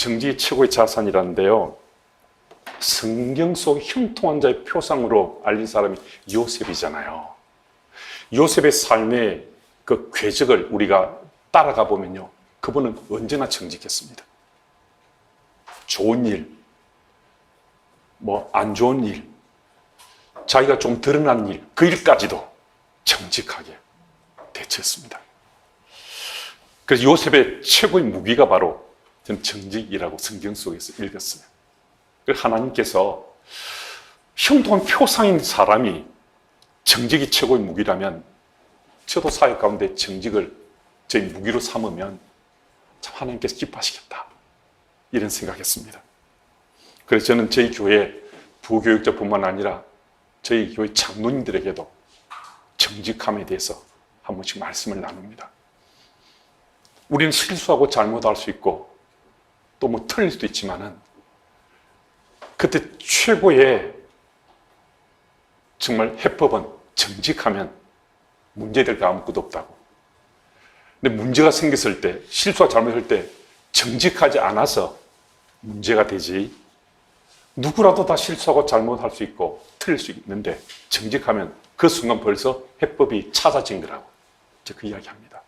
정직이 최고의 자산이라는데요. 성경 속 형통한 자의 표상으로 알린 사람이 요셉이잖아요. 요셉의 삶의 그 궤적을 우리가 따라가 보면요. 그분은 언제나 정직했습니다. 좋은 일, 안 좋은 일, 자기가 좀 드러난 일, 그 일까지도 정직하게 대처했습니다. 그래서 요셉의 최고의 무기가 바로 저는 정직이라고 성경 속에서 읽었어요. 그래서 하나님께서 형통한 표상인 사람이 정직이 최고의 무기라면 저도 사회 가운데 정직을 저희 무기로 삼으면 참 하나님께서 기뻐하시겠다 이런 생각했습니다. 그래서 저는 저희 교회 부교육자뿐만 아니라 저희 교회 장로님들에게도 정직함에 대해서 한 번씩 말씀을 나눕니다. 우리는 실수하고 잘못할 수 있고 또 틀릴 수도 있지만은 그때 최고의 정말 해법은 정직하면 문제될 게 아무것도 없다고. 근데 문제가 생겼을 때, 실수와 잘못할 때 정직하지 않아서 문제가 되지. 누구라도 다 실수하고 잘못할 수 있고 틀릴 수 있는데 정직하면 그 순간 벌써 해법이 찾아진 거라고. 제가 그 이야기합니다.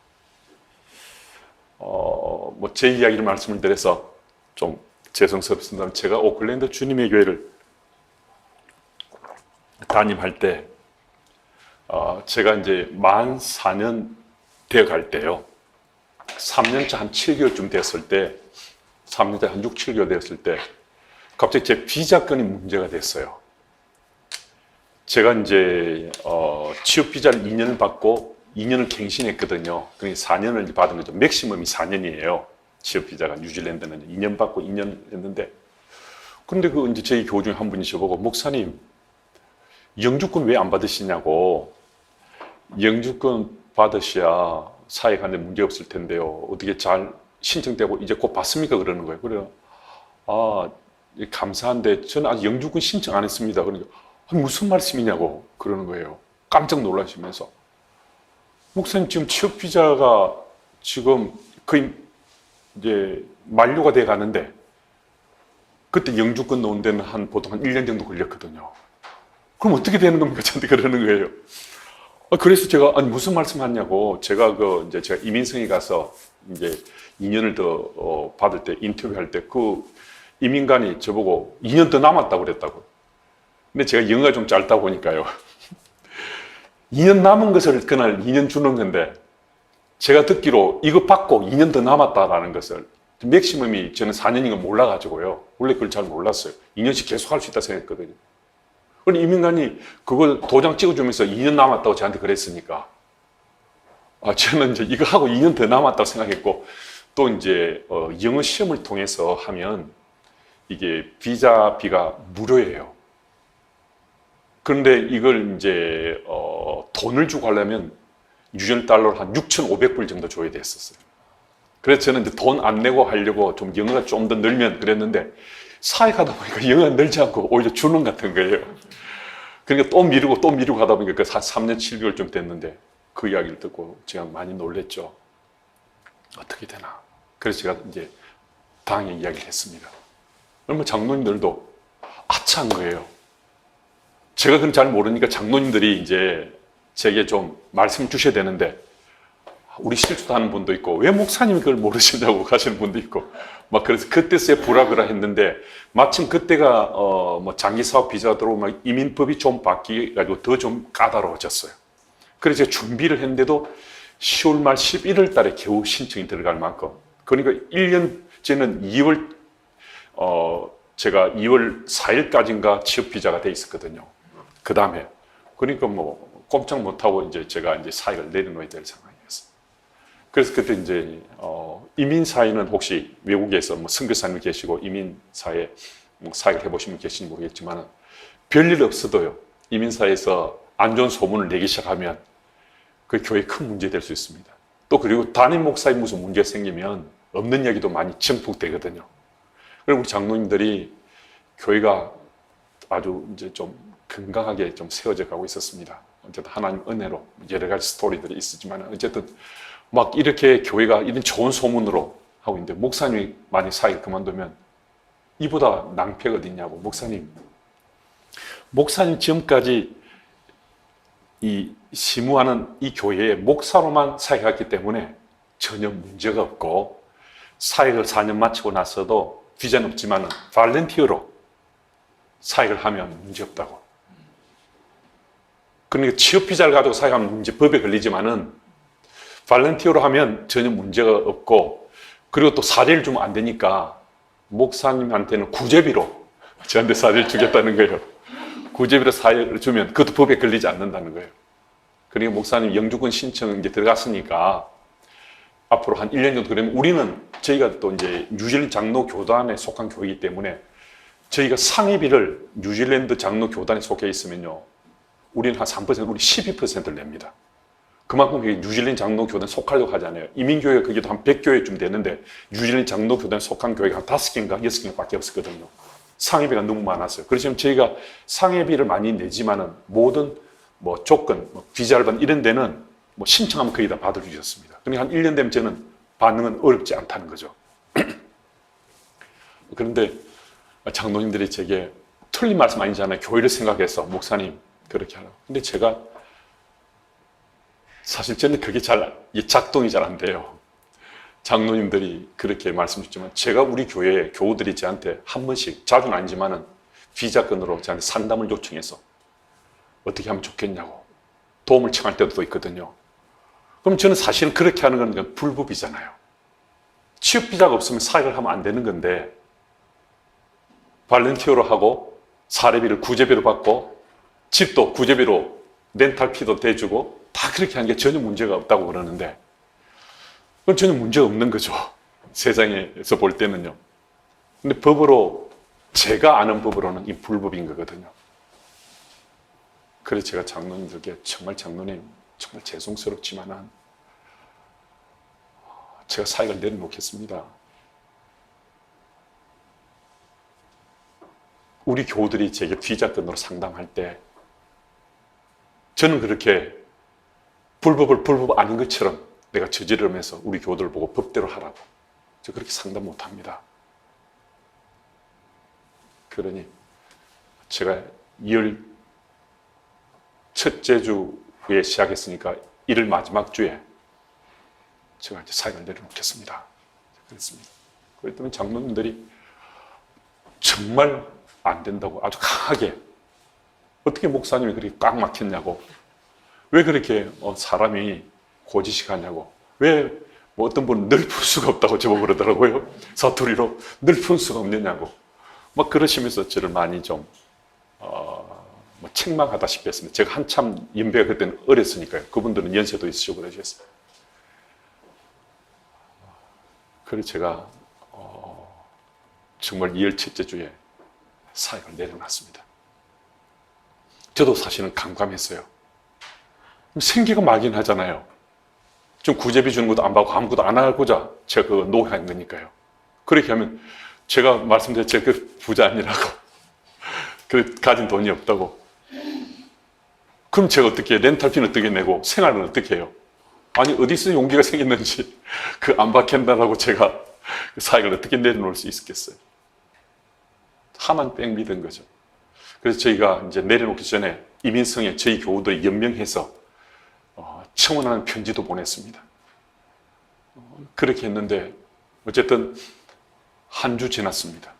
제 이야기를 말씀을 드려서 좀 죄송스럽습니다. 제가 오클랜드 주님의 교회를 담임할 때 제가 이제 만 4년 되어 갈 때요. 3년차 한 7개월쯤 됐을 때, 3년차 한 6, 7개월 됐을 때 갑자기 제 비자 건이 문제가 됐어요. 제가 이제 취업 비자를 2년을 받고 2년을 갱신했거든요. 그러니까 4년을 받은 거죠. 맥시멈이 4년이에요. 취업 비자가 뉴질랜드는 2년 받고 2년 했는데, 그런데 이제 저희 교우 중에 한 분이 저보고 목사님 영주권 왜 안 받으시냐고. 영주권 받으셔야 사회 가는데 문제 없을 텐데요. 어떻게 잘 신청되고 이제 곧 받습니까? 그러는 거예요. 그래요. 감사한데 저는 아직 영주권 신청 안 했습니다. 그러니까 무슨 말씀이냐고 그러는 거예요. 깜짝 놀라시면서. 목사님 지금 취업 비자가 지금 거의 이제 만료가 돼 가는데 그때 영주권 넣은 데는 보통 한 1년 정도 걸렸거든요. 그럼 어떻게 되는 겁니까? 저한테 그러는 거예요. 그래서 제가 무슨 말씀하냐고. 제가 제가 이민성에 가서 이제 2년을 더 받을 때 인터뷰할 때 그 이민관이 저보고 2년 더 남았다고 그랬다고. 근데 제가 영어가 좀 짧다 보니까요. 2년 남은 것을 그날 2년 주는 건데 제가 듣기로 이거 받고 2년 더 남았다라는 것을 맥시멈이 저는 4년인 걸 몰라가지고요. 원래 그걸 잘 몰랐어요. 2년씩 계속 할 수 있다 생각했거든요. 그런데 이민관이 그걸 도장 찍어주면서 2년 남았다고 저한테 그랬으니까 저는 이제 이거 하고 2년 더 남았다고 생각했고 또 이제 영어 시험을 통해서 하면 이게 비자비가 무료예요. 그런데 이걸 이제 돈을 주고 하려면 뉴질랜드 달러로 한 6,500불 정도 줘야 됐었어요. 그래서 저는 이제 돈 안 내고 하려고 좀 영어가 좀 더 늘면 그랬는데 사회 가다 보니까 영어가 늘지 않고 오히려 주는 같은 거예요. 그러니까 또 미루고 하다 보니까 그 3년 7개월쯤 됐는데 그 이야기를 듣고 제가 많이 놀랬죠. 어떻게 되나. 그래서 제가 이제 당에 이야기를 했습니다. 그러면 장로님들도 아차한 거예요. 제가 그건 잘 모르니까 장로님들이 이제 제게 좀 말씀 주셔야 되는데 우리 실수도 하는 분도 있고 왜 목사님이 그걸 모르시냐고 하시는 분도 있고 그래서 그때서야 불화그라 했는데 마침 그때가 장기사업 비자가 들어오면 이민법이 좀 바뀌어가지고 더 좀 까다로워졌어요. 그래서 제가 준비를 했는데도 10월 말 11월 달에 겨우 신청이 들어갈 만큼. 그러니까 1년 전에는 제가 2월 4일까지인가 취업 비자가 돼 있었거든요. 그 다음에. 그러니까 꼼짝 못하고 이제 제가 이제 사익을 내려놓아야 될 상황이었어요. 그래서 그때 이제, 이민사회는 혹시 외국에서 선교사님 계시고 이민사회 사익을 해보시면 계신지 모르겠지만 별일 없어도요. 이민사회에서 안 좋은 소문을 내기 시작하면 그 교회에 큰 문제 될 수 있습니다. 또 그리고 담임 목사에 무슨 문제가 생기면 없는 얘기도 많이 증폭되거든요. 그리고 우리 장로님들이 교회가 아주 이제 좀 건강하게 좀 세워져 가고 있었습니다. 어쨌든 하나님 은혜로 여러 가지 스토리들이 있었지만 어쨌든 이렇게 교회가 이런 좋은 소문으로 하고 있는데 목사님이 만약 사역을 그만두면 이보다 낭패가 어디 있냐고. 목사님 지금까지 이 시무하는 이 교회에 목사로만 사역했기 때문에 전혀 문제가 없고 사역을 4년 마치고 나서도 비자는 없지만 발렌티어로 사역을 하면 문제없다고. 그러니까 취업 비자를 가지고 사역하면 문제 법에 걸리지만은 발렌티어로 하면 전혀 문제가 없고, 그리고 또 사례를 주면 안 되니까 목사님한테는 구제비로 저한테 사례를 주겠다는 거예요. 구제비로 사례를 주면 그것도 법에 걸리지 않는다는 거예요. 그러니까 목사님 영주권 신청 이제 들어갔으니까 앞으로 한 1년 정도 그러면 우리는 저희가 또 이제 뉴질랜드 장로 교단에 속한 교회이기 때문에 저희가 상회비를 뉴질랜드 장로 교단에 속해 있으면요, 우리는 한 3%, 우리 12%를 냅니다. 그만큼 그게 뉴질랜드 장로 교단에 속하려고 하잖아요. 이민교회가 그게도 한 100교회쯤 되는데 뉴질랜드 장로 교단에 속한 교회가 한 5개인가 6개인가 밖에 없었거든요. 상회비가 너무 많았어요. 그래서 저희가 상회비를 많이 내지만은 모든 뭐 조건, 뭐 비자를 받는 이런 데는 뭐 신청하면 거의 다 받아주셨습니다. 그러니까 한 1년 되면 저는 반응은 어렵지 않다는 거죠. 그런데 장로님들이 제게 틀린 말씀 아니잖아요. 교회를 생각해서 목사님 그렇게 하라고. 근데 제가 사실 저는 그게 작동이 잘 안 돼요. 장로님들이 그렇게 말씀 주시지만 제가 우리 교회 교우들이 저한테 한 번씩, 자주는 아니지만은 비자건으로 저한테 상담을 요청해서 어떻게 하면 좋겠냐고 도움을 청할 때도 있거든요. 그럼 저는 사실은 그렇게 하는 건 불법이잖아요. 취업 비자가 없으면 사역을 하면 안 되는 건데 발렌티어로 하고 사례비를 구제비로 받고 집도 구제비로 렌탈피도 대주고 다 그렇게 하는 게 전혀 문제가 없다고 그러는데 그건 전혀 문제가 없는 거죠. 세상에서 볼 때는요. 근데 법으로, 제가 아는 법으로는 이 불법인 거거든요. 그래서 제가 장로님들께 정말 장로님 정말 죄송스럽지만은 제가 사역을 내려놓겠습니다. 우리 교우들이 제게 비자건으로 상담할 때 저는 그렇게 불법을 불법 아닌 것처럼 내가 저지르면서 우리 교우들을 보고 법대로 하라고 저 그렇게 상담 못합니다. 그러니 제가 2월 첫째 주에 시작했으니까 1월 마지막 주에 제가 이제 사역을 내려놓겠습니다. 그랬습니다. 그랬더니 장로님들이 정말 안 된다고 아주 강하게, 어떻게 목사님이 그렇게 꽉 막혔냐고, 왜 그렇게 사람이 고지식하냐고, 왜 뭐 어떤 분은 넓을 수가 없다고 저보고 그러더라고요. 사투리로 넓은 수가 없느냐고 막 그러시면서 저를 많이 좀 뭐 책망하다시피 했습니다. 제가 한참 연배가 그때는 어렸으니까요. 그분들은 연세도 있으시고 그러셨어요. 그래서 제가 정말 2월 첫째 주에 사역을 내려놨습니다. 저도 사실은 감감했어요. 생계가 막연 하잖아요. 좀 구제비 주는 것도 안 받고 아무것도 안 하고자 제가 그거 노력한 거니까요. 그렇게 하면 제가 말씀드린 제가 그 부자 아니라고 그 가진 돈이 없다고, 그럼 제가 어떻게 렌탈비는 어떻게 내고 생활은 어떻게 해요? 아니 어디서 용기가 생겼는지 그 안 받겠다라고 제가 그 사역을 어떻게 내려놓을 수 있었겠어요? 하나는 뺑 믿은 거죠. 그래서 저희가 이제 내려놓기 전에 이민성에 저희 교우들이 연명해서 청원하는 편지도 보냈습니다. 그렇게 했는데 어쨌든 한 주 지났습니다.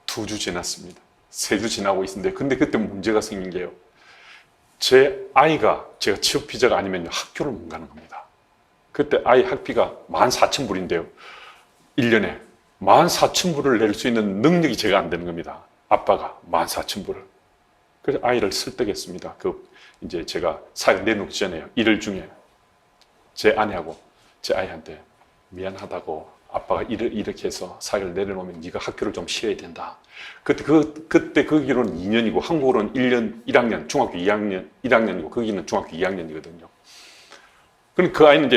2주 지났습니다. 3주 지나고 있는데 근데 그때 문제가 생긴 게요. 제 아이가, 제가 취업 비자가 아니면 학교를 못 가는 겁니다. 그때 아이 학비가 14,000불인데요. 1년에 14,000불을 낼 수 있는 능력이 제가 안 되는 겁니다. 아빠가 14,000불을. 그래서 아이를 설득했습니다. 이제 제가 사역 내놓기 전에요. 1월 중에 제 아내하고 제 아이한테 미안하다고, 아빠가 이렇게 해서 사역을 내려놓으면 네가 학교를 좀 쉬어야 된다. 그때 거기로는 2년이고 한국으로는 1학년, 중학교 1학년이고 거기는 중학교 2학년이거든요. 그럼 그 아이는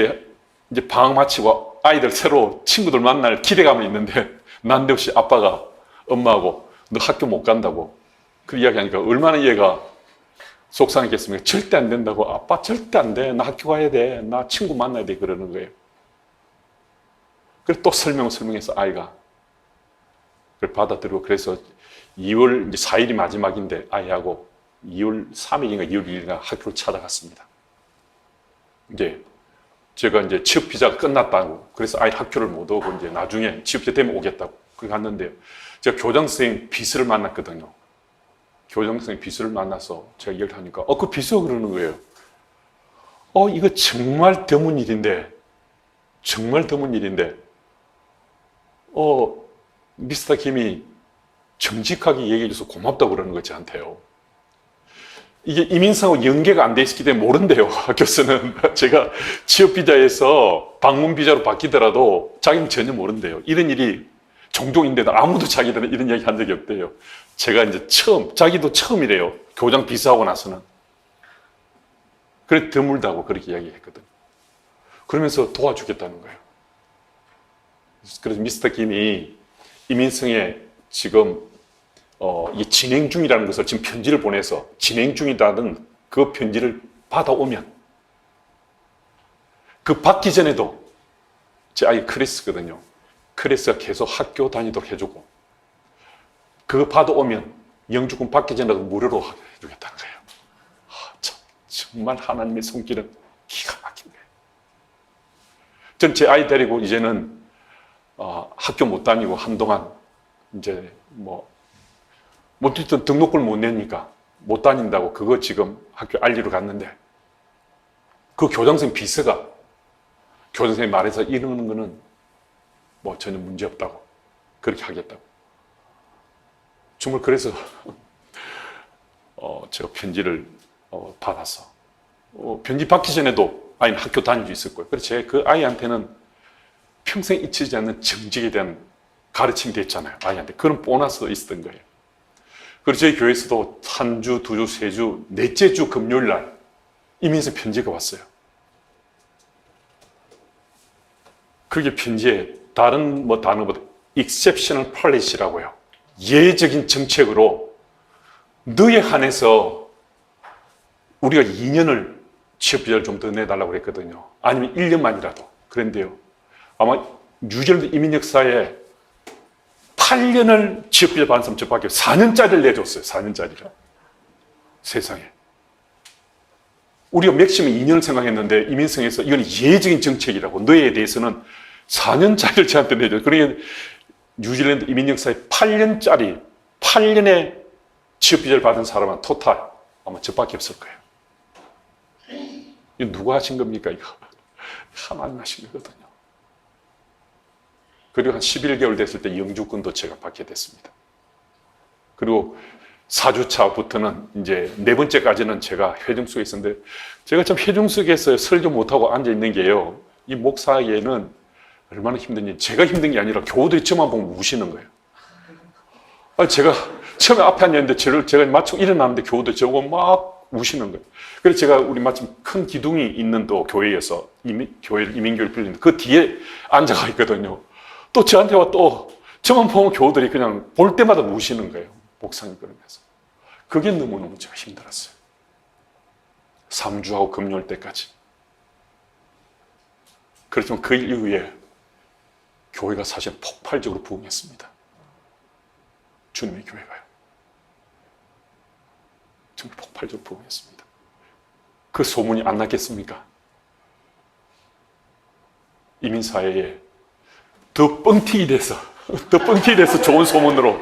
이제 방학 마치고 아이들 새로 친구들 만날 기대감이 있는데 난데없이 아빠가 엄마하고 너 학교 못 간다고 그 이야기하니까 얼마나 얘가 속상했겠습니까? 절대 안 된다고. 아빠 절대 안 돼. 나 학교 가야 돼. 나 친구 만나야 돼. 그러는 거예요. 그래서 또 설명해서 아이가 그걸 받아들이고, 그래서 2월 이제 4일이 마지막인데 아이하고 2월 3일인가 2월 1일인가 학교를 찾아갔습니다. 이제 제가 이제 취업 비자가 끝났다고, 그래서 아이 학교를 못 오고 이제 나중에 취업 비자 되면 오겠다고 그렇게 갔는데요. 제가 교장 선생님 비서를 만났거든요. 교장 선생님 비서를 만나서 제가 얘기를 하니까 그 비서가 그러는 거예요. 이거 정말 드문 일인데, 미스터 김이 정직하게 얘기해줘서 고맙다고 그러는 거지, 저한테요. 이게 이민사하고 연계가 안 돼 있기 때문에 모른대요, 학교에서는. 제가 취업비자에서 방문비자로 바뀌더라도 자기는 전혀 모른대요. 이런 일이 종종인데도 아무도 자기들은 이런 이야기 한 적이 없대요. 제가 이제 자기도 처음이래요. 교장 비서하고 나서는. 그래, 드물다고 그렇게 이야기했거든요. 그러면서 도와주겠다는 거예요. 그래서 미스터 김이 이민성에 지금 이게 진행 중이라는 것을 지금 편지를 보내서 진행 중이라는 그 편지를 받아오면, 그 받기 전에도 제 아이 크리스거든요. 크리스가 계속 학교 다니도록 해주고, 그거 받아오면 영주권 받기 전에도 무료로 해주겠다는 거예요. 정말 하나님의 손길은 기가 막힌 거예요. 전 제 아이 데리고 이제는 학교 못 다니고 한동안 이제 어쨌든 등록금을 못 내니까 못 다닌다고 그거 지금 학교 알리러 갔는데, 그 교장선생님 비서가 교장선생님 말해서 이러는 거는 전혀 문제 없다고, 그렇게 하겠다고. 정말 그래서 제가 편지를 받아서 편지 받기 전에도 아이는 학교 다니고 있었고요. 그래서 제가 그 아이한테는 평생 잊히지 않는 정직에 대한 가르침이 됐잖아요. 아이한테 그런 보너스가 있었던 거예요. 그리고 저희 교회에서도 한 주, 두 주, 세 주, 넷째 주 금요일 날 이민서 편지가 왔어요. 그게 편지에 다른 단어보다 exceptional policy라고요. 예외적인 정책으로 너에 한해서 우리가 2년을 취업비자를 좀 더 내달라고 그랬거든요. 아니면 1년만이라도. 그런데요, 아마 뉴질랜드 이민 역사에 8년을 취업비자 받은 사람 저밖에 4년짜리를 내줬어요. 4년짜리를. 세상에. 우리가 맥시멈 2년을 생각했는데 이민성에서 이건 예외적인 정책이라고, 너에 대해서는 4년짜리를 저한테 내줘. 그러니까 뉴질랜드 이민 역사에 8년의 취업비자를 받은 사람은 토탈 아마 저밖에 없을 거예요. 이거 누가 하신 겁니까, 이거? 하나님 하신 거거든요. 그리고 한 11개월 됐을 때 영주권도 제가 받게 됐습니다. 그리고 4주차부터는 이제 4번째까지는 제가 회중석에 있었는데, 제가 참 회중석에서 설교 못하고 앉아있는 게요, 이 목사에게는 얼마나 힘든지, 제가 힘든 게 아니라 교우들이 저만 보면 우시는 거예요. 제가 처음에 앞에 앉았는데 제가 마침 일어나는데 교우들이 저거 막 우시는 거예요. 그래서 제가 우리 마침 큰 기둥이 있는 또 교회에서 이민교회를 빌리는데 그 뒤에 앉아가 있거든요. 또 저한테 와 또 저만 보면 교우들이 그냥 볼 때마다 우시는 거예요. 목사님 그러면서. 그게 너무너무 제가 힘들었어요. 3주하고 금요일 때까지. 그렇지만 그 이후에 교회가 사실 폭발적으로 부흥했습니다. 주님의 교회가요. 정말 폭발적으로 부흥했습니다. 그 소문이 안 났겠습니까? 이민사회에 더 뻥튀기 돼서 좋은 소문으로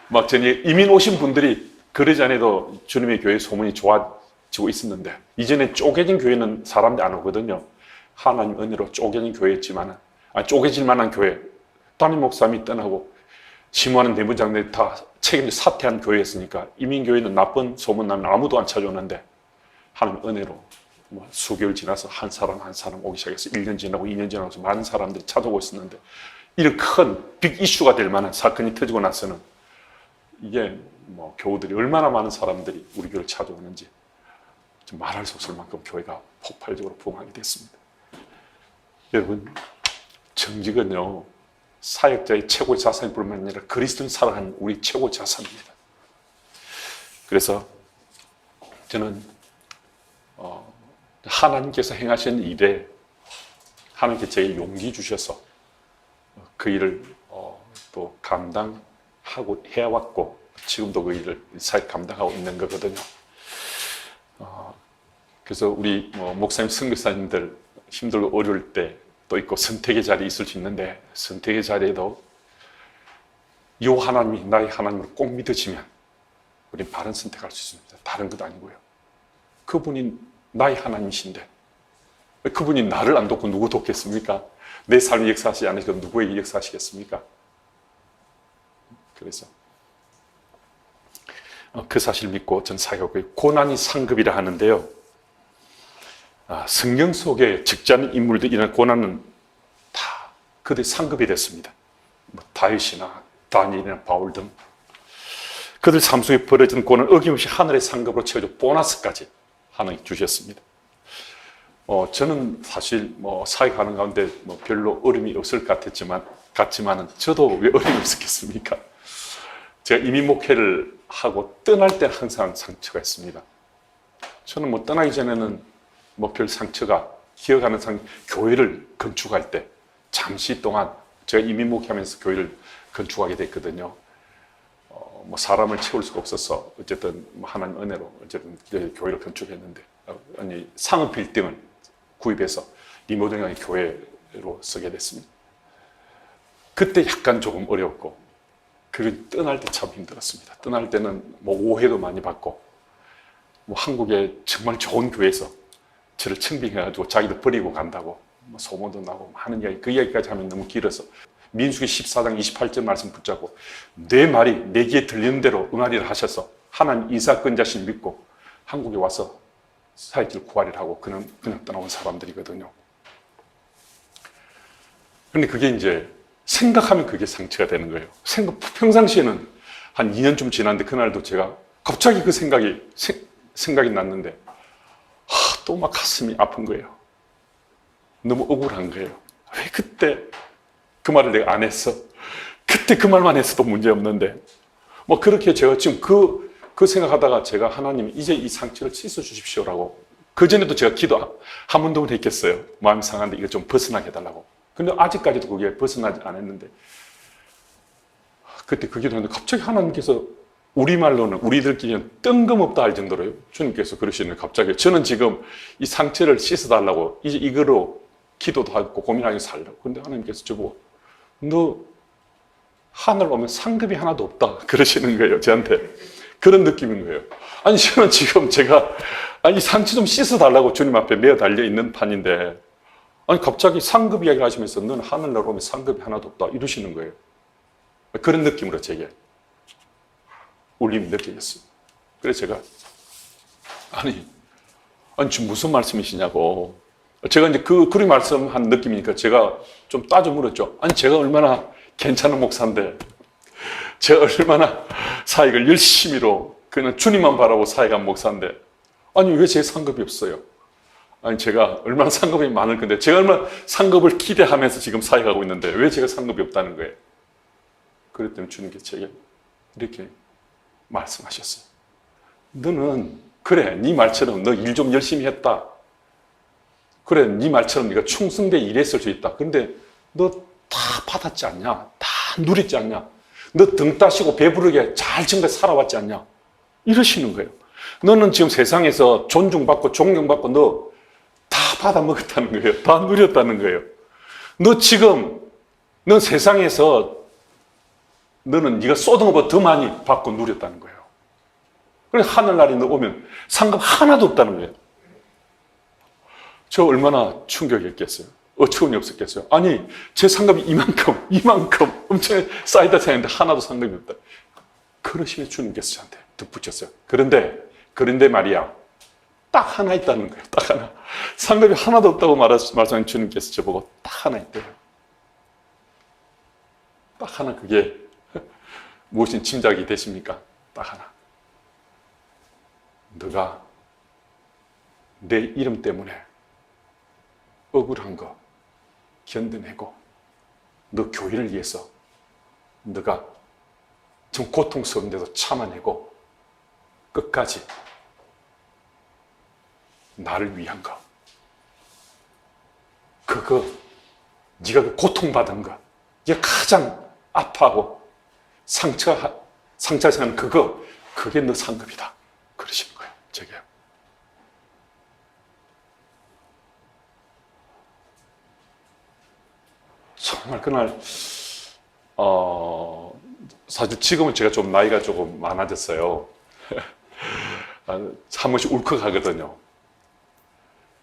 막 전에 이민 오신 분들이 그러지 않아도 주님의 교회 소문이 좋아지고 있었는데, 이전에 쪼개진 교회는 사람들이 안 오거든요. 하나님 은혜로 쪼개진 교회였지만, 쪼개질 만한 교회, 담임 목사님이 떠나고 심호하는 내부장들이 다 책임져 사퇴한 교회였으니까 이민교회는 나쁜 소문 나면 아무도 안 찾아오는데, 하나님 은혜로 수개월 지나서 한 사람 오기 시작해서 1년 지나고 2년 지나서 많은 사람들이 찾아오고 있었는데, 이런 큰 빅 이슈가 될 만한 사건이 터지고 나서는 이게 교우들이 얼마나 많은 사람들이 우리 교회를 찾아오는지 좀 말할 수 없을 만큼 교회가 폭발적으로 부흥하게 됐습니다. 여러분, 정직은요, 사역자의 최고의 자산일 뿐만 아니라 그리스도인 사랑하는 우리 최고 자산입니다. 그래서 저는 하나님께서 행하신 일에 하나님께 제게 용기 주셔서 그 일을 또 감당하고 해왔고 지금도 그 일을 잘 감당하고 있는 거거든요. 그래서 우리 목사님, 선교사님들 힘들고 어려울 때 또 있고 선택의 자리에 있을 수 있는데 선택의 자리에도 이 하나님이 나의 하나님을 꼭 믿어지면 우리는 바른 선택할 수 있습니다. 다른 것 아니고요. 그분이 나의 하나님이신데 그분이 나를 안 돕고 누구 돕겠습니까? 내 삶을 역사하시지 않으시고 누구에게 역사하시겠습니까? 그래서 그 사실 믿고 전 사역하고 고난이 상급이라 하는데요. 성경 속에 적지 않은 인물들 이런 고난은 다 그들의 상급이 됐습니다. 다윗이나 다니엘이나 바울 등 그들 삶 속에 벌어지는 고난 어김없이 하늘의 상급으로 채워져 보너스까지 하나님 주셨습니다. 저는 사실 사역하는 가운데 별로 어려움이 없을 것 같지만은 저도 왜 어려움이 없었겠습니까? 제가 이민 목회를 하고 떠날 때 항상 상처가 있습니다. 저는 떠나기 전에는 별 상처가 기억하는 교회를 건축할 때 잠시 동안 제가 이민 목회하면서 교회를 건축하게 됐거든요. 사람을 채울 수가 없어서 어쨌든 하나님 은혜로 어쨌든 교회를 건축했는데 상업 빌딩을 구입해서 리모델링한 교회로 쓰게 됐습니다. 그때 약간 조금 어려웠고 그리고 떠날 때 참 힘들었습니다. 떠날 때는 오해도 많이 받고 한국에 정말 좋은 교회에서 저를 청빙해가지고 자기도 버리고 간다고 소문도 나고 하는 이야기, 그 이야기까지 하면 너무 길어서 민수기 14장 28절 말씀 붙잡고 내 말이 내 귀에 들리는 대로 응하리라 하셔서 하나님 이사건자신 믿고 한국에 와서 사역지를 구하리라 하고 그냥 떠나온 사람들이거든요. 그런데 그게 이제 생각하면 그게 상처가 되는 거예요. 평상시에는 한 2년쯤 지났는데 그날도 제가 갑자기 그 생각이 났는데 또 막 가슴이 아픈 거예요. 너무 억울한 거예요. 왜 그때 그 말을 내가 안 했어? 그때 그 말만 했어도 문제없는데 그렇게 제가 지금 그 생각하다가 제가 하나님 이제 이 상처를 씻어 주십시오라고 그전에도 제가 기도 한 번도 했겠어요. 마음이 상한데 이거 좀 벗어나게 해달라고. 근데 아직까지도 그게 벗어나지 않았는데 그때 그 기도했는데 갑자기 하나님께서 우리말로는 우리들끼리는 뜬금없다 할 정도로요. 주님께서 그러시는 갑자기 저는 지금 이 상처를 씻어달라고 이제 이거로 기도도 하고 고민하고 살려고. 근데 하나님께서 저보고 너 하늘 오면 상급이 하나도 없다 그러시는 거예요. 저한테 그런 느낌인 거예요. 아니 저는 지금 제가 이 상처 좀 씻어달라고 주님 앞에 매어 달려 있는 판인데 갑자기 상급 이야기를 하시면서 너는 하늘 오면 상급이 하나도 없다 이러시는 거예요. 그런 느낌으로 제게 울림이 느껴졌어요. 그래서 제가 아니 지금 무슨 말씀이시냐고. 제가 이제 그런 말씀한 느낌이니까 제가 좀 따져 물었죠. 제가 얼마나 괜찮은 목사인데, 제가 얼마나 사역을 열심히로 그냥 주님만 바라고 사역한 목사인데, 왜 제 상급이 없어요? 제가 얼마나 상급이 많을 건데, 제가 얼마나 상급을 기대하면서 지금 사역하고 있는데, 왜 제가 상급이 없다는 거예요? 그랬더니 주님께서 제게 이렇게 말씀하셨어요. 너는 그래 네 말처럼 너 일 좀 열심히 했다. 그래 네 말처럼 네가 충성되게 일했을 수 있다. 그런데 너 다 받았지 않냐? 다 누렸지 않냐? 너 등 따시고 배부르게 잘 지금까지 살아왔지 않냐? 이러시는 거예요. 너는 지금 세상에서 존중받고 존경받고 너 다 받아먹었다는 거예요. 다 누렸다는 거예요. 너 세상에서 너는 네가 쏟은 것보다 더 많이 받고 누렸다는 거예요. 그래서 하늘날이 너 오면 상급 하나도 없다는 거예요. 저 얼마나 충격이었겠어요. 어처구니 없었겠어요. 제 상급이 이만큼 엄청 쌓이다 생각했는데 하나도 상급이 없다. 그러시면 주님께서 저한테 덧붙였어요. 그런데 말이야. 딱 하나 있다는 거예요. 딱 하나. 상급이 하나도 없다고 말씀하신 주님께서 저보고 딱 하나 있대요. 딱 하나 그게 무엇인 짐작이 되십니까? 딱 하나. 너가 내 이름 때문에 억울한 거 견뎌내고 너 교회를 위해서 너가 좀 고통스러운데도 참아내고 끝까지 나를 위한 거 그거 네가 그 고통받은 거 이게 가장 아파하고 상처가 생기는 그게 너 상급이다. 그러시는 거예요, 제게요. 정말 그날, 사실 지금은 제가 좀 나이가 조금 많아졌어요. 한 번씩 울컥하거든요.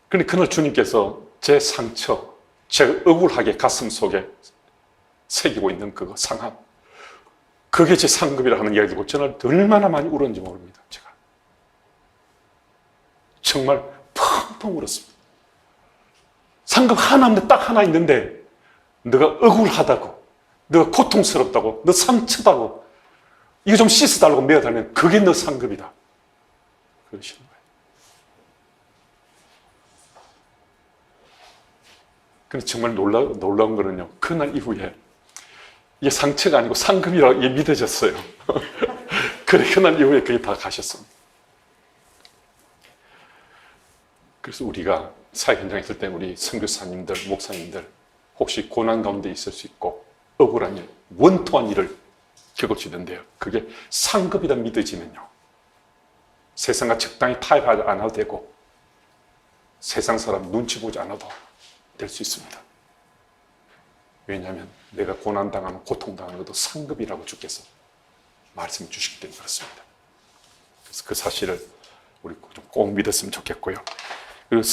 근데 그날 주님께서 제 상처, 제가 억울하게 가슴 속에 새기고 있는 그거 상함, 그게 제 상급이라 하는 이야기 듣고 저는 얼마나 많이 울었는지 모릅니다. 제가 정말 펑펑 울었습니다. 상급 하나인데 딱 하나 있는데 너가 억울하다고, 너가 고통스럽다고, 너 상처다고 이거 좀 씻어달라고 매어달면 그게 너 상급이다. 그러시는 거예요. 근데 정말 놀라운 거는요, 그날 이후에 이게 상처가 아니고 상급이라고 믿어졌어요. 그래, 그날 이후에 그게 다 가셨습니다. 그래서 우리가 사회 현장에 있을 때 우리 선교사님들, 목사님들 혹시 고난 가운데 있을 수 있고 억울한 일, 원통한 일을 겪을 수 있는데요. 그게 상급이다 믿어지면요, 세상과 적당히 타협하지 않아도 되고 세상 사람 눈치 보지 않아도 될 수 있습니다. 왜냐하면 내가 고난당하는, 고통당하는 것도 상급이라고 주께서 말씀해 주시기 때문에 그렇습니다. 그래서 그 사실을 우리 꼭 믿었으면 좋겠고요. 그리고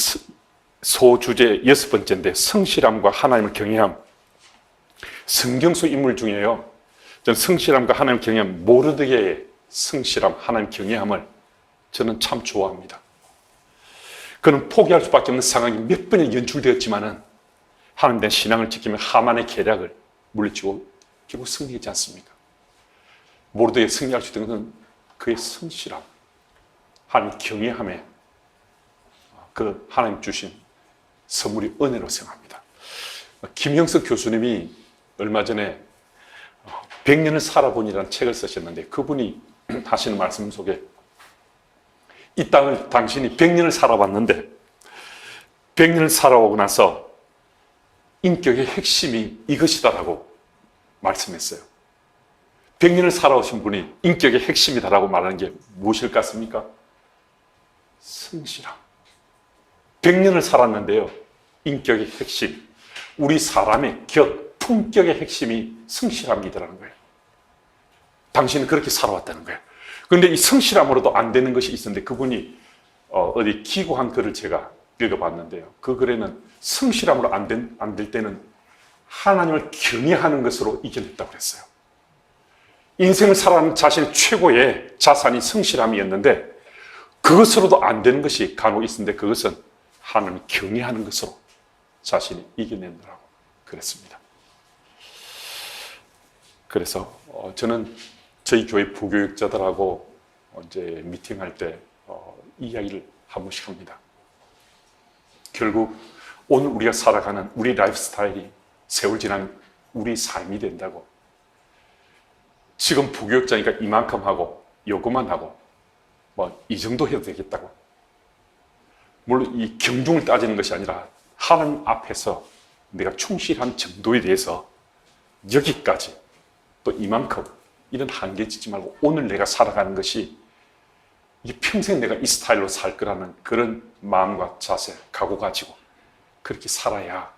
소주제 6번째인데 성실함과 하나님을 경외함. 성경 속 인물 중에요, 저는 성실함과 하나님을 경외함, 모르드게의 성실함, 하나님 경외함을 저는 참 좋아합니다. 그는 포기할 수밖에 없는 상황이 몇 번이 연출되었지만은 하나님 된 신앙을 지키며 하만의 계략을 물리치고 결국 승리하지 않습니까? 모르드게 승리할 수 있는 것은 그의 성실함, 하나님 경외함에 그 하나님 주신 선물이 은혜로 생각합니다. 김영석 교수님이 얼마 전에 100년을 살아보니라는 책을 쓰셨는데 그분이 하시는 말씀 속에 이 땅을 당신이 100년을 살아봤는데 100년을 살아오고 나서 인격의 핵심이 이것이다라고 말씀했어요. 100년을 살아오신 분이 인격의 핵심이다라고 말하는 게 무엇일 것 같습니까? 성실함. 100년을 살았는데요, 인격의 핵심, 우리 사람의 품격의 핵심이 성실함이라는 거예요. 당신은 그렇게 살아왔다는 거예요. 그런데 이 성실함으로도 안 되는 것이 있었는데 그분이 어디 기고한 글을 제가 읽어봤는데요. 그 글에는 성실함으로 안 될 때는 하나님을 경외하는 것으로 이겨냈다고 그랬어요. 인생을 살아가는 자신의 최고의 자산이 성실함이었는데 그것으로도 안 되는 것이 간혹 있었는데 그것은 하나님을 경외하는 것으로 자신이 이겨낸다고 그랬습니다. 그래서 저는 저희 교회 부교육자들하고 이제 미팅할 때 이 이야기를 한 번씩 합니다. 결국 오늘 우리가 살아가는 우리 라이프 스타일이 세월 지난 우리 삶이 된다고. 지금 부교육자니까 이만큼 하고 요것만 하고 뭐 이 정도 해도 되겠다고. 물론 이 경중을 따지는 것이 아니라 하나님 앞에서 내가 충실한 정도에 대해서 여기까지 또 이만큼 이런 한계 짓지 말고 오늘 내가 살아가는 것이 이게 평생 내가 이 스타일로 살 거라는 그런 마음과 자세, 각오 가지고 그렇게 살아야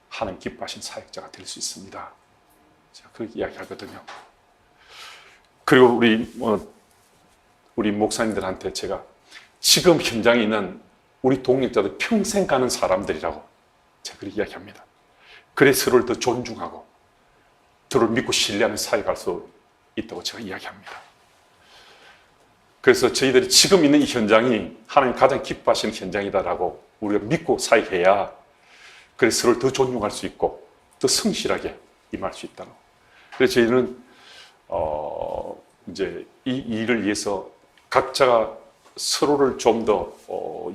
하나님 기뻐하신 사역자가 될 수 있습니다. 제가 그렇게 이야기하거든요. 그리고 우리 목사님들한테 제가 지금 현장에 있는 우리 동역자들 평생 가는 사람들이라고 제가 그렇게 이야기합니다. 그래서 서로를 더 존중하고 서로를 믿고 신뢰하는 사역할 수 있다고 제가 이야기합니다. 그래서 저희들이 지금 있는 이 현장이 하나님 가장 기뻐하시는 현장이다라고 우리가 믿고 사역해야 그래서 서로를 더 존중할 수 있고 더 성실하게 임할 수 있다고. 그래서 저희는 이제 이 일을 위해서 각자가 서로를 좀 더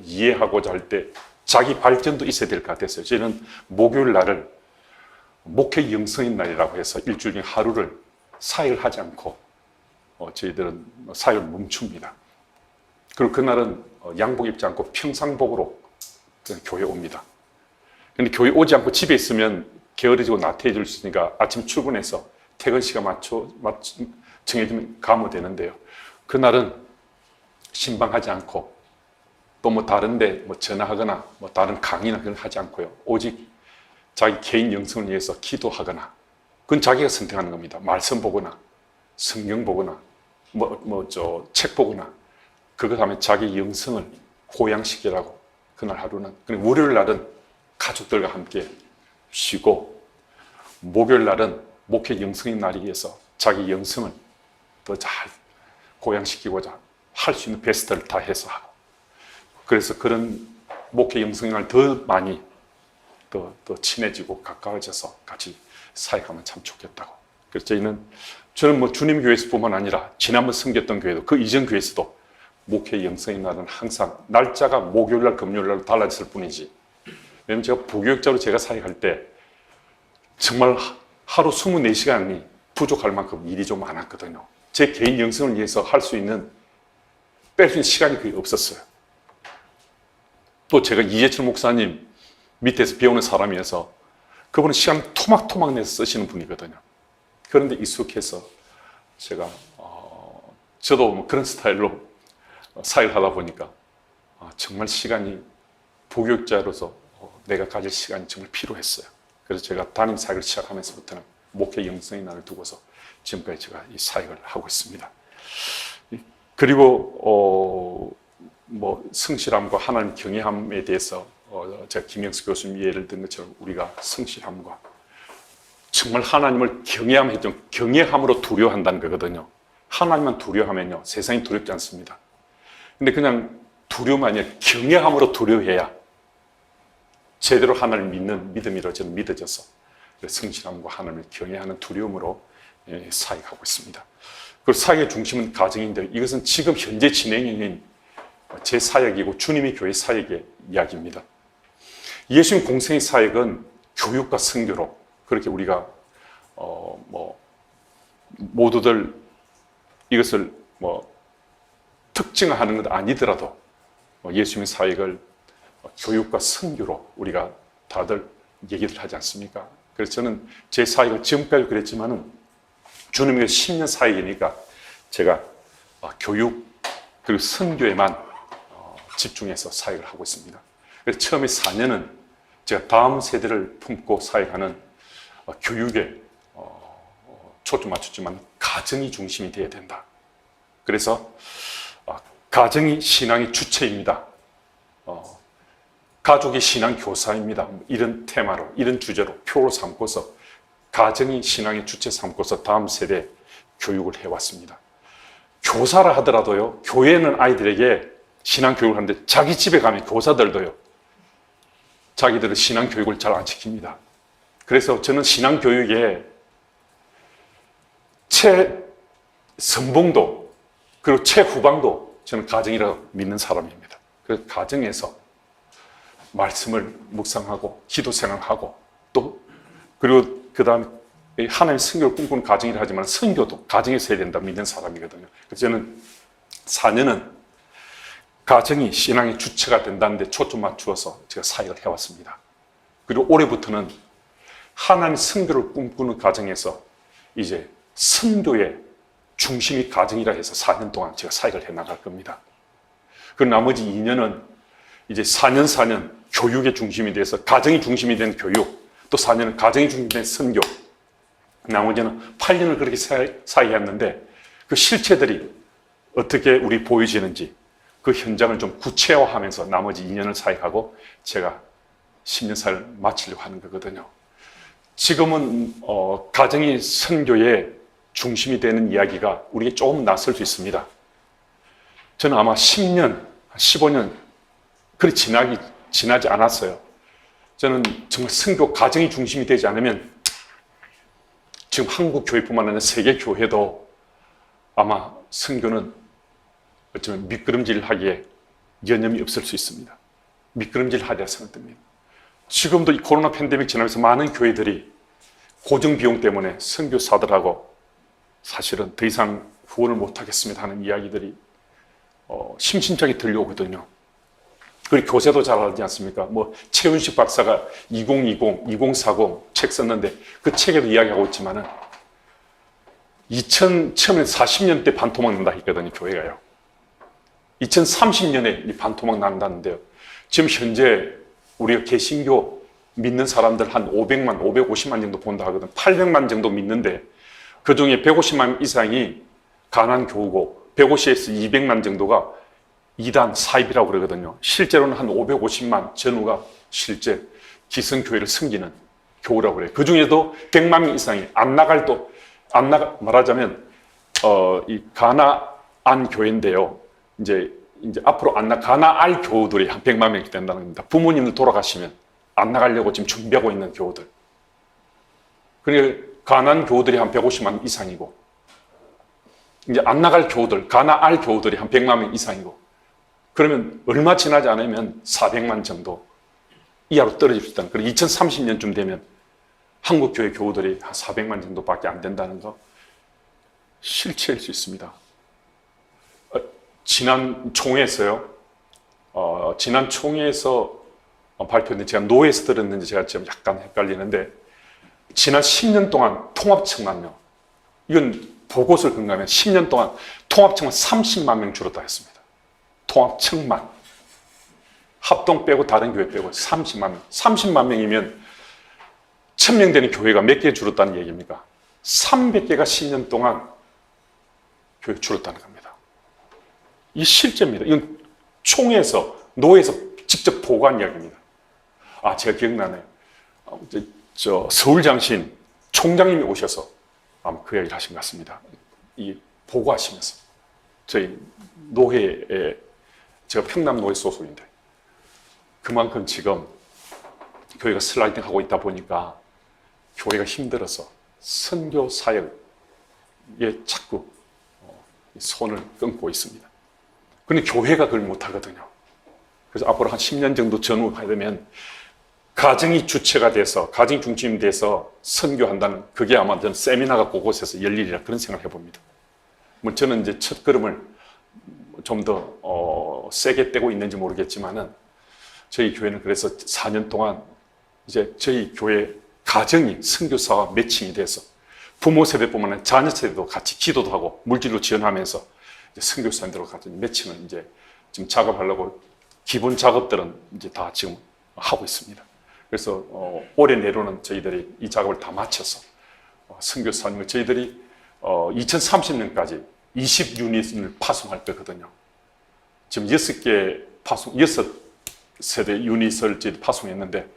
이해하고자 할 때 자기 발전도 있어야 될 것 같았어요. 저희는 목요일 날을 목회 영성인 날이라고 해서 일주일 중에 하루를 사역을 하지 않고 저희들은 사역을 멈춥니다. 그리고 그날은 양복 입지 않고 평상복으로 그냥 교회 옵니다. 그런데 교회 오지 않고 집에 있으면 게으르지고 나태해질 수 있으니까 아침 출근해서 퇴근 시간 정해지면 가면 되는데요. 그날은 신방하지 않고 또 뭐 다른데 뭐 전화하거나 뭐 다른 강의나 그런 거 하지 않고요. 오직 자기 개인 영성을 위해서 기도하거나, 그건 자기가 선택하는 겁니다. 말씀 보거나 성경 보거나 책 보거나, 그것 하면 자기 영성을 고양시키라고. 그날 하루는, 월요일 날은 가족들과 함께 쉬고, 목요일 날은 목회 영성의 날이기 위해서 자기 영성을 더 잘 고양시키고자 할 수 있는 베스트를 다 해서 하고, 그래서 그런 목회 영성의 날 더 많이 더 친해지고 가까워져서 같이 사역하면 참 좋겠다고. 그래서 저는 뭐 주님 교회에서뿐만 아니라 지난번 섬겼던 교회도, 그 이전 교회에서도 목회 영성의 날은 항상 날짜가 목요일날 금요일날 달라졌을 뿐이지, 왜냐면 제가 부교육자로 제가 사역할 때 정말 하루 24시간이 부족할 만큼 일이 좀 많았거든요. 제 개인 영성을 위해서 할 수 있는, 뺄 수 있는 시간이 거의 없었어요. 또 제가 이재철 목사님 밑에서 배우는 사람이어서 그분은 시간 토막토막 내서 쓰시는 분이거든요. 그런데 익숙해서 제가 저도 뭐 그런 스타일로 사역을 하다 보니까 정말 시간이, 부교육자로서 내가 가질 시간이 정말 필요했어요. 그래서 제가 담임 사역을 시작하면서부터는 목회 영성의 날을 두고서 지금까지 제가 이 사역을 하고 있습니다. 그리고 뭐 성실함과 하나님 경외함에 대해서 제가 김영수 교수님 예를 든 것처럼 우리가 성실함과 정말 하나님을 경외함으로 두려워한다는 거거든요. 하나님만 두려워하면요, 세상이 두렵지 않습니다. 근데 그냥 두려움이 아니라 경외함으로 두려워해야 제대로 하나님을 믿는 믿음이라 저는 믿어져서 성실함과 하나님을 경외하는 두려움으로 사역하고 있습니다. 그리고 사역의 중심은 가정인데, 이것은 지금 현재 진행형인 제 사역이고 주님의 교회 사역의 이야기입니다. 예수님 공생의 사역은 교육과 선교로, 그렇게 우리가 모두들 이것을 특징화하는 것 아니더라도 예수님의 사역을 교육과 선교로 우리가 다들 얘기를 하지 않습니까? 그래서 저는 제 사역을 지금까지 그랬지만은 주님의 10년 사역이니까 제가 교육 그리고 선교에만 집중해서 사역을 하고 있습니다. 그래서 처음에 4년은 제가 다음 세대를 품고 사역하는 교육에 초점 맞췄지만 가정이 중심이 되어야 된다. 그래서 가정이 신앙의 주체입니다. 가족이 신앙 교사입니다. 이런 테마로, 이런 주제로 표로 삼고서 가정이 신앙의 주체 삼고서 다음 세대 교육을 해왔습니다. 교사라 하더라도요, 교회는 아이들에게 신앙 교육을 하는데 자기 집에 가면 교사들도요, 자기들의 신앙 교육을 잘 안 시킵니다. 그래서 저는 신앙 교육에 최선봉도 그리고 최후방도 저는 가정이라고 믿는 사람입니다. 그래서 가정에서 말씀을 묵상하고 기도 생활하고 또 그리고 그 다음에 하나님의 선교를 꿈꾸는 가정이라 하지만 선교도 가정에서 해야 된다 믿는 사람이거든요. 그래서 저는 4년은 가정이 신앙의 주체가 된다는 데 초점 맞추어서 제가 사역을 해왔습니다. 그리고 올해부터는 하나님의 선교를 꿈꾸는 가정에서 이제 선교의 중심이 가정이라 해서 4년 동안 제가 사역을 해나갈 겁니다. 그리고 나머지 2년은 이제 4년 교육의 중심이 돼서 가정이 중심이 된 교육, 또 4년은 가정이 중심이 된 선교, 나머지는 8년을 그렇게 사역했는데 그 실체들이 어떻게 우리 보여지는지 그 현장을 좀 구체화하면서 나머지 2년을 사역하고 제가 10년 사역을 마치려고 하는 거거든요. 지금은 가정이 선교의 중심이 되는 이야기가 우리에게 조금 낯설 수 있습니다. 저는 아마 10년, 15년 그리 지나지 않았어요. 저는 정말 선교 가정이 중심이 되지 않으면 지금 한국 교회뿐만 아니라 세계 교회도 아마 선교는 어쩌면 미끄럼질하기에 여념이 없을 수 있습니다. 미끄럼질하리라 생각됩니다. 지금도 이 코로나 팬데믹 지나면서 많은 교회들이 고정 비용 때문에 선교사들하고 사실은 더 이상 후원을 못하겠습니다 하는 이야기들이 심심찮게 들려오거든요. 그리고 교재도 잘 알지 않습니까? 뭐 최윤식 박사가 2020, 2040 책 썼는데 그 책에도 이야기하고 있지만은 처음에 40년대 반토막 난다 했거든요, 교회가요. 2030년에 이 반토막 난다는데요. 지금 현재 우리가 개신교 믿는 사람들 한 500만, 550만 정도 본다 하거든. 800만 정도 믿는데 그 중에 150만 이상이 가난 교우고 150에서 200만 정도가 이단 사입이라고 그러거든요. 실제로는 한 550만 전후가 실제 기성교회를 섬기는 교우라고 그래요. 그 중에도 100만 명 이상이 말하자면 이 가나안 교회인데요. 이제 앞으로 가나알 교우들이 한 100만 명이 된다는 겁니다. 부모님들 돌아가시면 안 나가려고 지금 준비하고 있는 교우들. 그러니까 가나안 교우들이 한 150만 이상이고, 이제 안 나갈 교우들, 가나알 교우들이 한 100만 명 이상이고, 그러면 얼마 지나지 않으면 400만 정도 이하로 떨어질 수 있다는. 그리고 2030년쯤 되면 한국 교회 교우들이 한 400만 정도밖에 안 된다는 거 실체일 수 있습니다. 지난 총회에서요. 지난 총회에서 발표했는데 제가 노회에서 들었는지 제가 지금 약간 헷갈리는데 지난 10년 동안 통합청만 명, 이건 보고서를 근거하면 10년 동안 통합청만 30만 명 줄었다 했습니다. 통합청만. 합동 빼고 다른 교회 빼고 30만 명. 30만 명이면 1000명 되는 교회가 몇 개 줄었다는 얘기입니까? 300개가 10년 동안 교회 줄었다는 겁니다. 이 실제입니다. 이건 총회에서, 노회에서 직접 보고한 이야기입니다. 제가 기억나네요. 서울장신 총장님이 오셔서 아마 그 이야기를 하신 것 같습니다. 이 보고하시면서 저희 노회에, 제가 평남노회 소속인데 그만큼 지금 교회가 슬라이딩 하고 있다 보니까 교회가 힘들어서 선교 사역에 자꾸 손을 끊고 있습니다. 그런데 교회가 그걸 못하거든요. 그래서 앞으로 한 10년 정도 전후가 되면 가정이 주체가 돼서, 가정이 중심이 돼서 선교한다는, 그게 아마 저는 세미나가 그곳에서 열리리라 그런 생각을 해봅니다. 뭐 저는 이제 첫 걸음을 좀 더 세게 떼고 있는지 모르겠지만은 저희 교회는 그래서 4년 동안 이제 저희 교회 가정이 선교사와 매칭이 돼서 부모 세대뿐만 아니라 자녀 세대도 같이 기도도 하고 물질로 지원하면서 선교사님들과 같이 매칭을 이제 지금 작업하려고 기본 작업들은 이제 다 지금 하고 있습니다. 그래서 올해 내로는 저희들이 이 작업을 다 마쳐서 선교사님을 저희들이 2030년까지 20유닛을 파송할 거거든요. 지금 6세대 유닛을 저희 파송했는데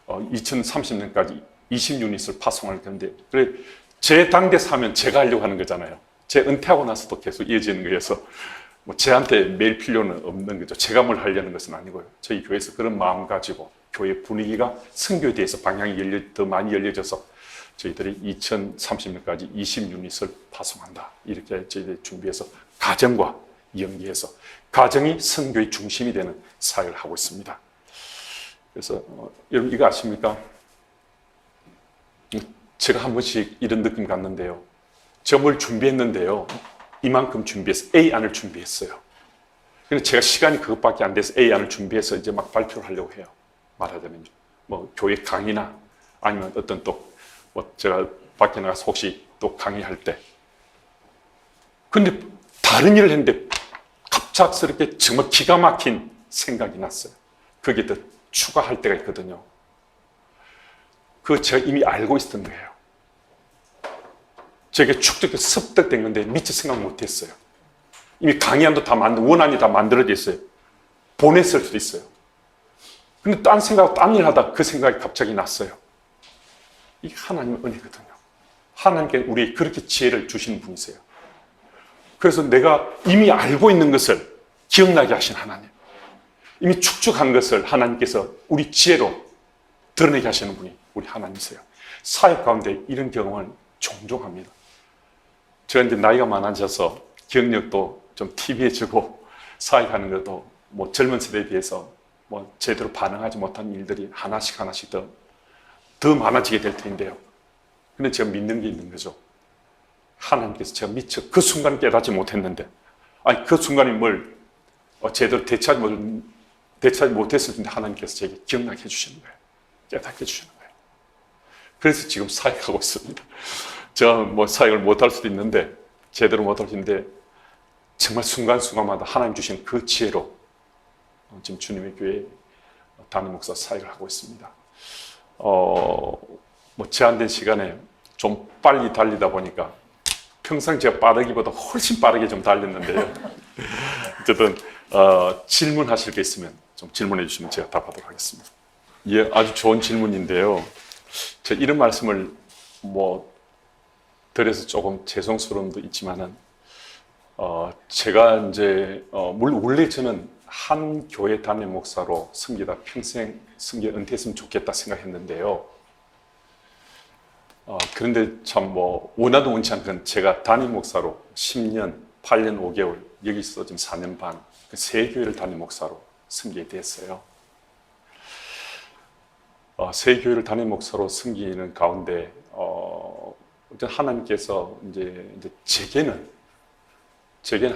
2030년까지 20유닛을 파송할 건데, 그래 제 당대에서 하면 제가 하려고 하는 거잖아요. 제 은퇴하고 나서도 계속 이어지는 거여서 뭐 저한테 매일 필요는 없는 거죠. 제가 뭘 하려는 것은 아니고요. 저희 교회에서 그런 마음 가지고 교회 분위기가 선교에 대해서 방향이 더 많이 열려져서 저희들이 2030년까지 20유닛을 파송한다. 이렇게 저희들이 준비해서 가정과 연계해서 가정이 선교의 중심이 되는 사역을 하고 있습니다. 그래서 여러분 이거 아십니까? 제가 한 번씩 이런 느낌 갖는데요. 제가 뭘 준비했는데요. 이만큼 준비해서 A안을 준비했어요. 근데 제가 시간이 그것밖에 안 돼서 A안을 준비해서 이제 막 발표를 하려고 해요. 말하자면 뭐 교회 강의나 아니면 어떤 또 뭐 제가 밖에 나가서 혹시 또 강의할 때, 근데 다른 일을 했는데 갑작스럽게 정말 기가 막힌 생각이 났어요. 거기에 더 추가할 때가 있거든요. 그거 제가 이미 알고 있었던 거예요. 제게 축적돼서 습득된 건데 미처 생각 못했어요. 이미 강의안도 다 원안이 다 만들어져 있어요. 보냈을 수도 있어요. 근데 딴 생각, 딴 일 하다 그 생각이 갑자기 났어요. 이게 하나님의 은혜거든요. 하나님께 우리에게 그렇게 지혜를 주시는 분이세요. 그래서 내가 이미 알고 있는 것을 기억나게 하신 하나님, 이미 축적한 것을 하나님께서 우리 지혜로 드러내게 하시는 분이 우리 하나님이세요. 사역 가운데 이런 경험을 종종 합니다. 제가 이제 나이가 많아져서 기억력도 좀 TV해지고 사역하는 것도 뭐 젊은 세대에 비해서 뭐 제대로 반응하지 못한 일들이 하나씩 더 많아지게 될 텐데요. 근데 제가 믿는 게 있는 거죠. 하나님께서 제가 미처 그 순간 깨닫지 못했는데, 그 순간에 뭘 제대로 대처하지 대처하지 못했을 텐데 하나님께서 제게 기억나게 해주시는 거예요. 깨닫게 해주시는 거예요. 그래서 지금 사역하고 있습니다. 제가 뭐 사역을 못할 수도 있는데, 제대로 못할 수 있는데, 정말 순간순간마다 하나님 주신 그 지혜로 지금 주님의 교회 담임 목사 사역을 하고 있습니다. 뭐 제한된 시간에 좀 빨리 달리다 보니까 평상 제가 빠르기보다 훨씬 빠르게 좀 달렸는데요. 어쨌든 질문하실 게 있으면 좀 질문해 주시면 제가 답하도록 하겠습니다. 예, 아주 좋은 질문인데요. 제가 이런 말씀을 뭐 드려서 조금 죄송스러움도 있지만은 제가 이제 원래 저는 한 교회 담임 목사로 섬기다 평생 섬겨 은퇴했으면 좋겠다 생각했는데요. 그런데 참 뭐 원하도 원치 않건 제가 담임 목사로 10년, 8년 5개월 여기서 지금 4년 반 세 교회를 담임 목사로 섬기게 됐어요. 세 교회를 담임 목사로 섬기는 가운데 하나님께서 이제 제게는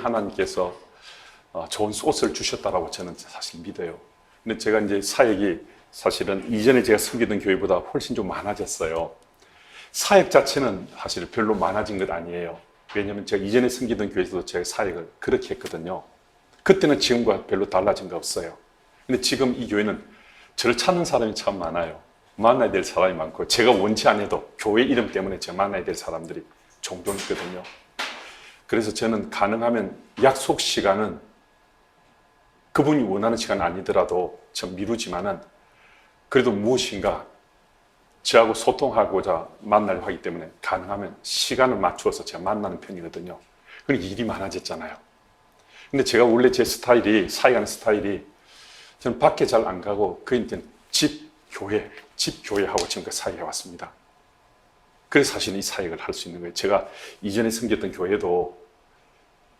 하나님께서 좋은 소스를 주셨다라고 저는 사실 믿어요. 근데 제가 이제 사역이 사실은 이전에 제가 섬기던 교회보다 훨씬 좀 많아졌어요. 사역 자체는 사실 별로 많아진 것 아니에요. 왜냐하면 제가 이전에 섬기던 교회에서도 제가 사역을 그렇게 했거든요. 그때는 지금과 별로 달라진 거 없어요. 근데 지금 이 교회는 저를 찾는 사람이 참 많아요. 만나야 될 사람이 많고, 제가 원치 않아도 교회 이름 때문에 제가 만나야 될 사람들이 종종 있거든요. 그래서 저는 가능하면 약속 시간은 그분이 원하는 시간 아니더라도 좀 미루지만은 그래도 무엇인가 저하고 소통하고자 만나려고 하기 때문에 가능하면 시간을 맞추어서 제가 만나는 편이거든요. 그러니까 일이 많아졌잖아요. 근데 제가 원래 제 스타일이, 사역하는 스타일이 저는 밖에 잘 안 가고 그 이제 집 교회하고 지금까지 사역해 왔습니다. 그래서 사실 이 사역을 할 수 있는 거예요. 제가 이전에 섬겼던 교회도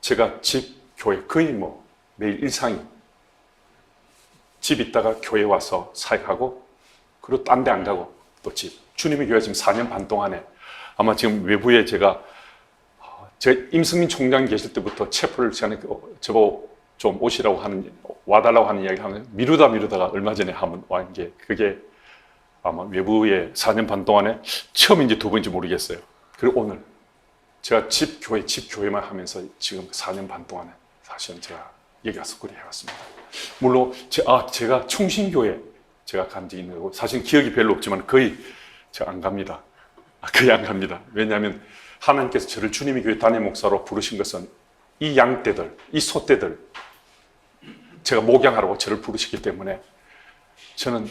제가 집 교회 거의 뭐 매일 일상이 집 있다가 교회 와서 사역하고 그리고 딴 데 안 가고 또 집. 주님의 교회 지금 4년 반 동안에 아마 지금 외부에 제가 임승민 총장 계실 때부터 체포를 시간에 저보고 좀 오시라고 하는, 와달라고 하는 이야기를 하면 미루다가 얼마 전에 한번 와 게 그게 아마 외부에 4년 반 동안에 처음인지 두 번인지 모르겠어요. 그리고 오늘 제가 집 교회만 하면서 지금 4년 반 동안에 사실은 제가 여기 와서 그리 해왔습니다. 물론 제가 충신교회 제가 간 적이 있는 거고 사실 기억이 별로 없지만 거의 제가 안 갑니다. 거의 안 갑니다. 왜냐하면 하나님께서 저를 주님의 교회 담임 목사로 부르신 것은 이 양떼들, 이 소떼들 제가 목양하라고 저를 부르시기 때문에 저는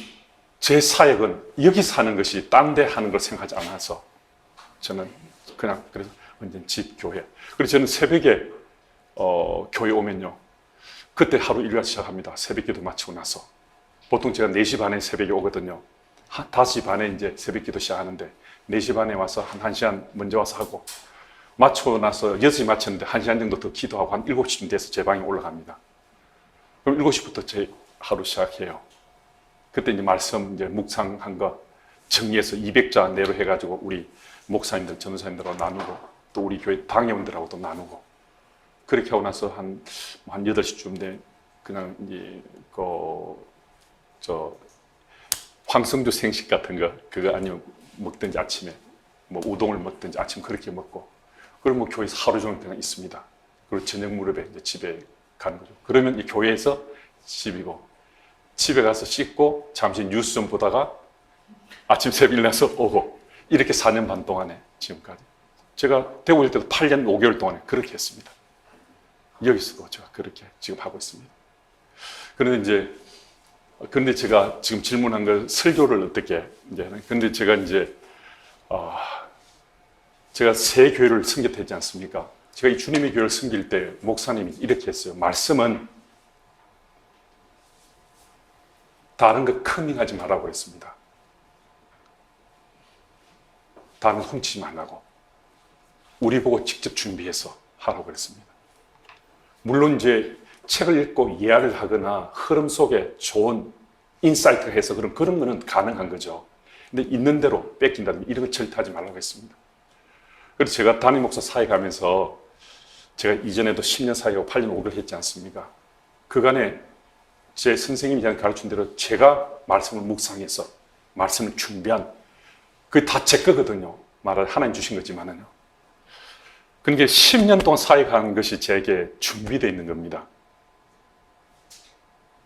제 사역은 여기서 하는 것이 딴 데 하는 걸 생각하지 않아서 저는 그냥 그래서 완전 집 교회. 그래서 저는 새벽에 교회 오면요. 그때 하루 일과 시작합니다. 새벽기도 마치고 나서. 보통 제가 4시 반에 새벽에 오거든요. 5시 반에 이제 새벽기도 시작하는데 4시 반에 와서 한 1시간 먼저 와서 하고 마치고 나서 6시 마쳤는데 1시간 정도 더 기도하고 한 7시쯤 돼서 제 방에 올라갑니다. 그럼 7시부터 제 하루 시작해요. 그때 이제 말씀 이제 묵상한 거 정리해서 200자 내로 해가지고 우리 목사님들, 전도사님들하고 나누고 또 우리 교회 당회원들하고도 나누고 그렇게 하고 나서 한 8시쯤 돼 그냥 이제 황성주 생식 같은 거 그거 아니면 먹든지 아침에 뭐 우동을 먹든지 아침 그렇게 먹고 그리고 뭐 교회에서 하루 종일 그냥 있습니다. 그리고 저녁 무렵에 이제 집에 가는 거죠. 그러면 이 교회에서 집이고 집에 가서 씻고 잠시 뉴스 좀 보다가 아침 새벽 일어나서 오고 이렇게 4년 반 동안에 지금까지 제가 대구일 때도 8년 5개월 동안에 그렇게 했습니다. 여기서도 제가 그렇게 지금 하고 있습니다. 그런데 제가 지금 질문한 걸 설교를 어떻게 이제 근데 제가 새 교회를 섬겼지 않습니까? 제가 이 주님의 교회를 섬길 때 목사님이 이렇게 했어요. 말씀은 다른 거 커밍하지 말라고 그랬습니다. 다른 거 훔치지 말라고. 우리 보고 직접 준비해서 하라고 그랬습니다. 물론 이제 책을 읽고 이해를 하거나 흐름 속에 좋은 인사이트가 해서 그런 거는 가능한 거죠. 근데 있는 대로 뺏긴다든지 이런 거 절대 하지 말라고 했습니다. 그래서 제가 담임 목사 사역하면서 제가 이전에도 10년 사역하고 8년 5개월 했지 않습니까? 그간에 제 선생님이 저한테 가르친 대로 제가 말씀을 묵상해서 말씀을 준비한 그게 다 제 거거든요. 말을 하나님 주신 거지만은요. 그러니까 10년 동안 사역한 것이 제게 준비되어 있는 겁니다.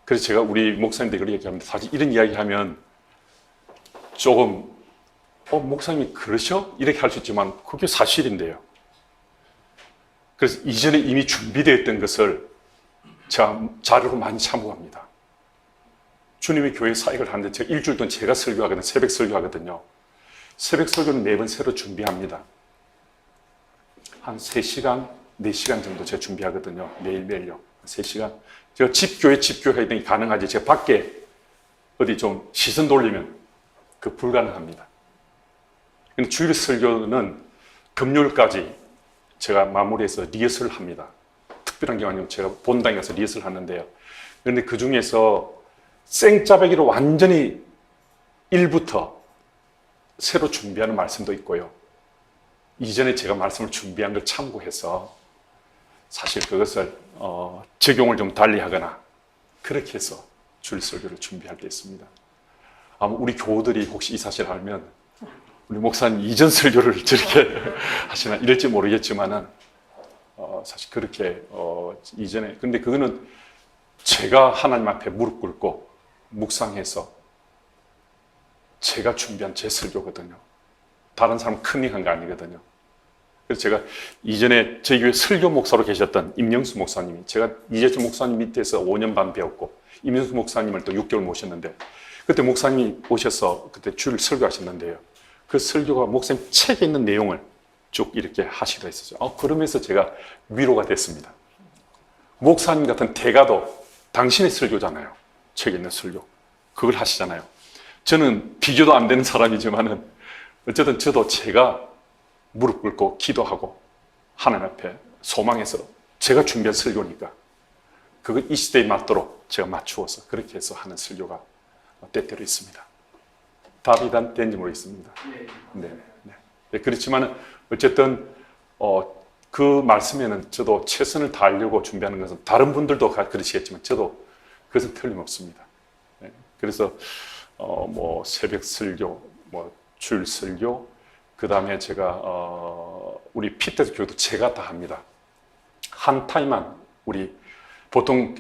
그래서 제가 우리 목사님들 그렇게 얘기합니다. 사실 이런 이야기하면 조금 목사님이 그러셔? 이렇게 할 수 있지만 그게 사실인데요. 그래서 이전에 이미 준비되어 있던 것을 제가 자료로 많이 참고합니다. 주님의 교회 사역을 하는데 제가 일주일 동안 제가 설교하거든요. 새벽 설교하거든요. 새벽 설교는 매번 새로 준비합니다. 한 3시간, 4시간 정도 제가 준비하거든요. 매일매일요. 3시간. 제가 집교회 등이 가능하지. 제가 밖에 어디 좀 시선 돌리면 그 불가능합니다. 근데 주일 설교는 금요일까지 제가 마무리해서 리허설을 합니다. 특별한 경우 아니면 제가 본당에 가서 리허설을 하는데요. 그런데 그 중에서 생짜배기로 완전히 1부터 새로 준비하는 말씀도 있고요. 이전에 제가 말씀을 준비한 걸 참고해서 사실 그것을 적용을 좀 달리 하거나 그렇게 해서 주일 설교를 준비할 때 있습니다. 아마 우리 교우들이 혹시 이 사실을 알면 우리 목사님 이전 설교를 저렇게 하시나 이럴지 모르겠지만은 사실 그렇게 이전에 근데 그거는 제가 하나님 앞에 무릎 꿇고 묵상해서 제가 준비한 제 설교거든요. 다른 사람 컨닝한 거 아니거든요. 그래서 제가 이전에 저희 교회 설교 목사로 계셨던 임영수 목사님이 제가 이재철 목사님 밑에서 5년 반 배웠고 임영수 목사님을 또 6개월 모셨는데 그때 목사님이 오셔서 그때 주일 설교하셨는데요. 그 설교가 목사님 책에 있는 내용을 쭉 이렇게 하시기도 했었죠. 그러면서 제가 위로가 됐습니다. 목사님 같은 대가도 당신의 설교잖아요. 책에 있는 설교. 그걸 하시잖아요. 저는 비교도 안 되는 사람이지만은 어쨌든 저도 제가 무릎 꿇고 기도하고 하나님 앞에 소망해서 제가 준비한 설교니까 그걸 이 시대에 맞도록 제가 맞추어서 그렇게 해서 하는 설교가 때때로 있습니다. 답이 된지 모르겠습니다. 네. 그렇지만 어쨌든 그 말씀에는 저도 최선을 다하려고 준비하는 것은 다른 분들도 그러시겠지만 저도 그것은 틀림없습니다. 네. 그래서 뭐 새벽 설교, 뭐 주일 설교, 그 다음에 제가 우리 피테스 교회도 제가 다 합니다. 한 타임만 우리 보통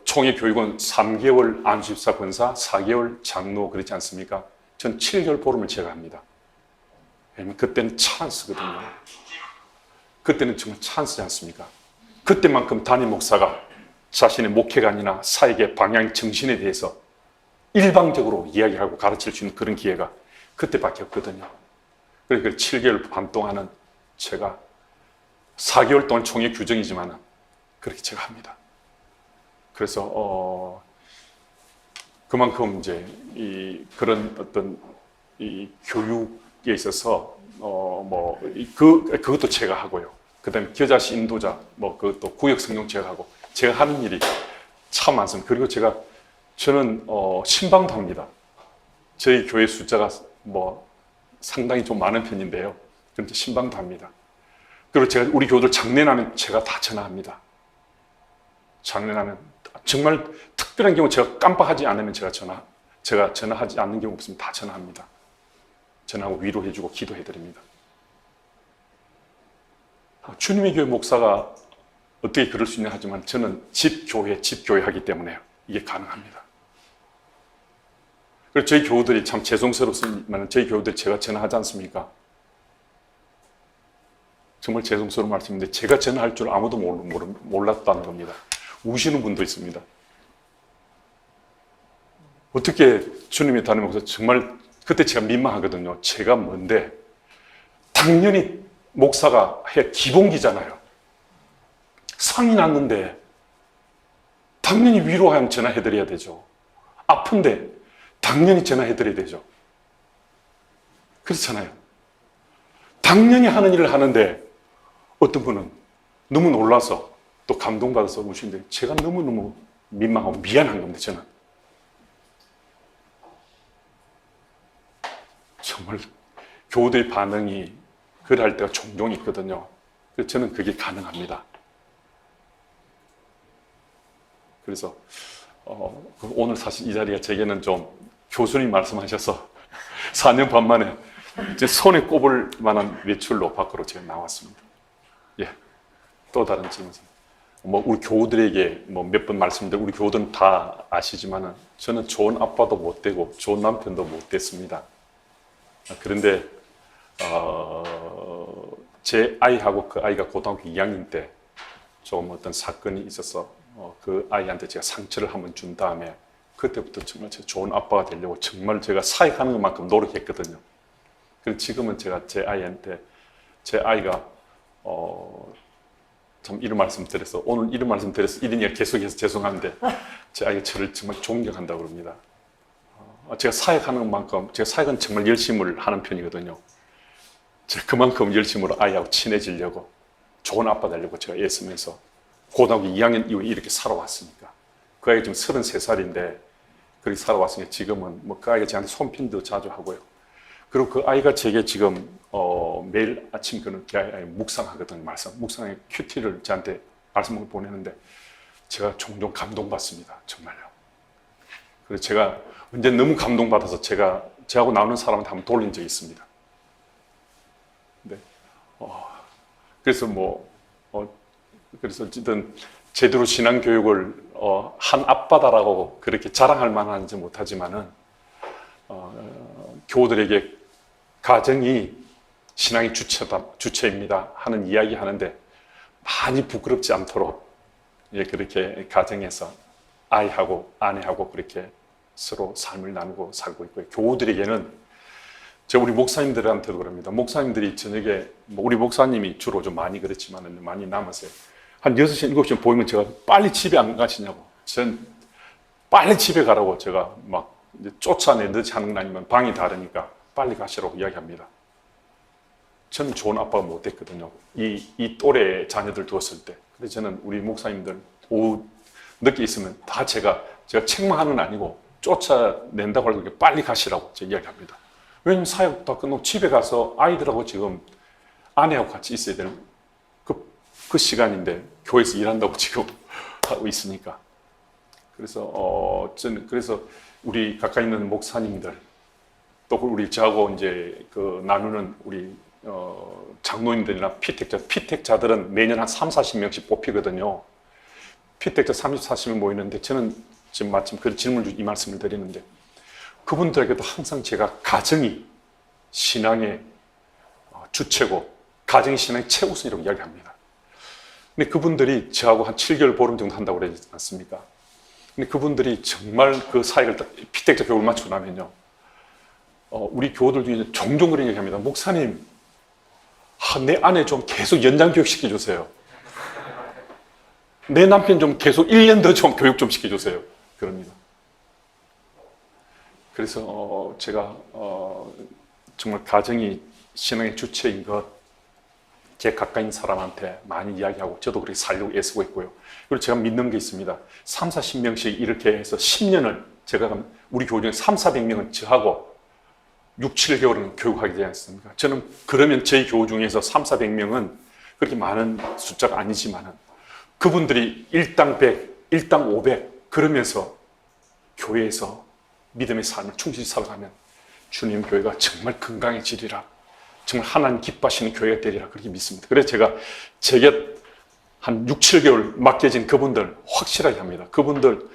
총회 교육은 3개월 안수집사 권사, 4개월 장로 그렇지 않습니까? 전 7개월 보름을 제가 합니다. 왜냐면 그때는 찬스거든요. 그때는 정말 찬스지 않습니까? 그때만큼 담임 목사가 자신의 목회관이나 사역의 방향, 정신에 대해서 일방적으로 이야기하고 가르칠 수 있는 그런 기회가 그때밖에 없거든요. 그러니까 7개월 반 동안은 제가 4개월 동안 총회 규정이지만 그렇게 제가 합니다. 그래서 그만큼 이제 그런 어떤 이 교육에 있어서 그것도 제가 하고요. 그다음에 겨자씨 인도자 그것도 구역 성경 제가 하고 제가 하는 일이 참 많습니다. 그리고 저는 신방도 합니다. 저희 교회 숫자가 상당히 좀 많은 편인데요. 그런데 신방도 합니다. 그리고 제가 우리 교우들 장례나면 제가 다 전화합니다. 장례나면 정말 특별한 경우 제가 깜빡하지 않으면 제가 전화하지 않는 경우 없으면 다 전화합니다. 전화하고 위로해주고 기도해드립니다. 주님의 교회 목사가 어떻게 그럴 수 있냐 하지만 저는 집교회 하기 때문에 이게 가능합니다. 그리고 저희 교우들이 참 죄송스럽지만 저희 교우들 제가 전화하지 않습니까? 정말 죄송스러운 말씀인데 제가 전화할 줄 아무도 몰랐다는 겁니다. 우시는 분도 있습니다. 어떻게 주님의 담임 목사 정말 그때 제가 민망하거든요. 제가 뭔데 당연히 목사가 해야 기본기잖아요. 상이 났는데 당연히 위로하면 전화해드려야 되죠. 아픈데 당연히 전화해드려야 되죠. 그렇잖아요. 당연히 하는 일을 하는데 어떤 분은 너무 놀라서 또 감동받아서 우시는데 제가 너무너무 민망하고 미안한 겁니다. 저는 정말 교우들의 반응이 그럴 때가 종종 있거든요. 그래서 저는 그게 가능합니다. 그래서 오늘 사실 이 자리가 제게는 좀 교수님 말씀하셔서 4년 반 만에 이제 손에 꼽을 만한 외출로 밖으로 제가 나왔습니다. 예, 또 다른 질문. 뭐 우리 교우들에게 뭐 몇 번 말씀드린 우리 교우들은 다 아시지만은 저는 좋은 아빠도 못 되고 좋은 남편도 못 됐습니다. 그런데 제 아이하고 그 아이가 고등학교 2학년 때 좀 어떤 사건이 있어서 그 아이한테 제가 상처를 한번 준 다음에 그때부터 정말 제가 좋은 아빠가 되려고 정말 제가 사역하는 것만큼 노력했거든요. 그래서 지금은 제가 제 아이한테 제 아이가 참 이런 말씀 드려서 오늘 이런 말씀 드려서 이러니까 계속해서 죄송한데 제 아이가 저를 정말 존경한다고 그럽니다. 제가 사역하는 것만큼 제가 사역은 정말 열심을 하는 편이거든요. 제가 그만큼 열심으로 아이하고 친해지려고 좋은 아빠 되려고 제가 애쓰면서 고등학교 2학년 이후에 이렇게 살아왔으니까 그 아이가 지금 33살인데 그렇게 살아왔으니까 지금은 뭐 그 아이가 저한테 손편도 자주 하고요. 그리고 그 아이가 제게 지금 매일 아침 그는 그 아이 묵상하거든요. 묵상의 큐티를 저한테 말씀을 보내는데 제가 종종 감동받습니다. 정말요. 그래서 제가 언제 너무 감동받아서 저하고 나오는 사람한테 한번 돌린 적이 있습니다. 네. 그래서 그래서 어쨌든 제대로 신앙 교육을 한 아빠다라고 그렇게 자랑할 만한지 못하지만은 교우들에게 가정이 신앙의 주체입니다 하는 이야기 하는데 많이 부끄럽지 않도록 그렇게 가정에서 아이하고 아내하고 그렇게 서로 삶을 나누고 살고 있고요. 교우들에게는 제가 우리 목사님들한테도 그럽니다. 목사님들이 저녁에 우리 목사님이 주로 좀 많이 그렇지만 많이 남으세요. 한 6시, 7시에 보이면 제가 빨리 집에 안 가시냐고. 전 빨리 집에 가라고 제가 막 이제 쫓아내듯이 하는 건 아니면 방이 다르니까 빨리 가시라고 이야기합니다. 저는 좋은 아빠가 못 됐거든요. 이 또래 자녀들 두었을 때. 그래서 저는 우리 목사님들 오후 늦게 있으면 다 제가 책망하는 건 아니고 쫓아낸다고 하고 빨리 가시라고 제가 이야기합니다. 왜냐면 사역 다 끝나고 집에 가서 아이들하고 지금 아내하고 같이 있어야 되는 그 시간인데 교회에서 일한다고 지금 하고 있으니까. 그래서 저는 그래서 우리 가까이 있는 목사님들 또 우리 저하고 이제 나누는 우리 장로님들이나 피택자들은 매년 한 30-40명씩 뽑히거든요. 피택자 30-40명 모이는데 저는 지금 마침 그 질문을 이 말씀을 드리는데 그분들에게도 항상 제가 가정이 신앙의 주체고 가정이 신앙의 최우선이라고 이야기합니다. 근데 그분들이 저하고 한 7개월 보름 정도 한다고 그러지 않습니까? 근데 그분들이 정말 그 사역을 피택자 교육을 마치고 나면요. 우리 교우들 중에 종종 그런 얘기 합니다. 목사님, 내 아내 좀 계속 연장 교육 시켜주세요. 내 남편 좀 계속 1년 더 좀 교육 좀 시켜주세요. 그럽니다. 그래서 제가 정말 가정이 신앙의 주체인 것, 제 가까이 있는 사람한테 많이 이야기하고 저도 그렇게 살려고 애쓰고 있고요. 그리고 제가 믿는 게 있습니다. 30-40명씩 이렇게 해서 10년을 제가 우리 교우 중에 300-400명은 저하고 6-7개월은 교육하게 되지 않습니까? 저는 그러면 저희 교우 중에서 300-400명은 그렇게 많은 숫자가 아니지만은 그분들이 일당 100, 일당 500 그러면서 교회에서 믿음의 삶을 충실히 살아가면 주님 교회가 정말 건강해지리라. 정말 하나님 기뻐하시는 교회가 되리라 그렇게 믿습니다. 그래서 제게 한 6-7개월 맡겨진 그분들 확실하게 합니다. 그분들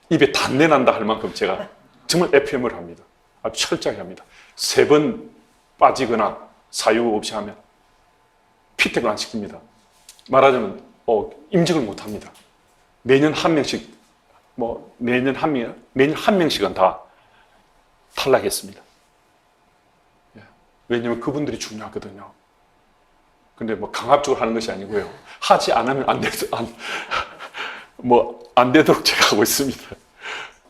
입에 단내 난다 할 만큼 제가 정말 FM을 합니다. 아주 철저하게 합니다. 3번 빠지거나 사유 없이 하면 피택을 안 시킵니다. 말하자면 임직을 못 합니다. 매년 한 명씩 매년 한 명씩은 다 탈락했습니다. 왜냐하면 그분들이 중요하거든요. 근데 강압적으로 하는 것이 아니고요. 하지 않으면 안 되도록 제가 하고 있습니다.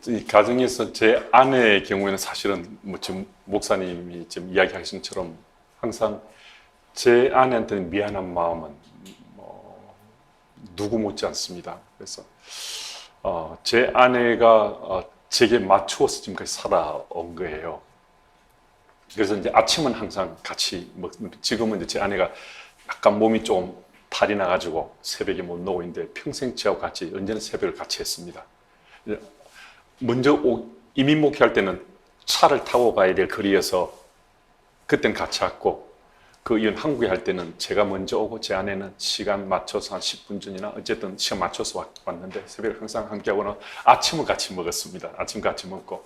이 가정에서 제 아내의 경우에는 사실은 지금 목사님이 지금 이야기하신 것처럼 항상 제 아내한테는 미안한 마음은 누구 못지 않습니다. 그래서 제 아내가 제게 맞추어서 지금까지 살아온 거예요. 그래서 이제 아침은 항상 같이 지금은 이제 제 아내가 약간 몸이 좀 탈이 나가지고 새벽에 못 나오고 있는데 평생 저하고 같이 언제나 새벽을 같이 했습니다. 먼저 이민 목회할 때는 차를 타고 가야 될 거리여서 그때는 같이 왔고, 그 이후는 한국에 할 때는 제가 먼저 오고 제 아내는 시간 맞춰서 한 10분 전이나 어쨌든 시간 맞춰서 왔는데 새벽에 항상 함께하고는 아침을 같이 먹었습니다. 아침 같이 먹고.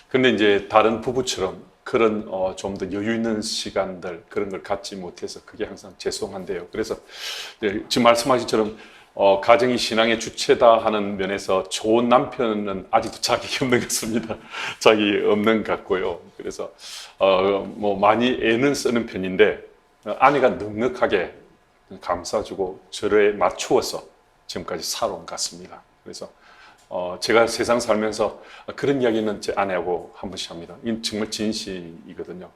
근데 이제 다른 부부처럼 그런 좀 더 여유 있는 시간들 그런 걸 갖지 못해서 그게 항상 죄송한데요. 그래서 지금 말씀하신 것처럼 가정이 신앙의 주체다 하는 면에서 좋은 남편은 아직도 자격이 없는 것 같습니다. 자격이 없는 것 같고요. 그래서 뭐 많이 애는 쓰는 편인데 아내가 넉넉하게 감싸주고 저를 맞추어서 지금까지 살아온 것 같습니다. 그래서 제가 세상 살면서 그런 이야기는 제 아내하고 한 번씩 합니다. 이건 정말 진실이거든요.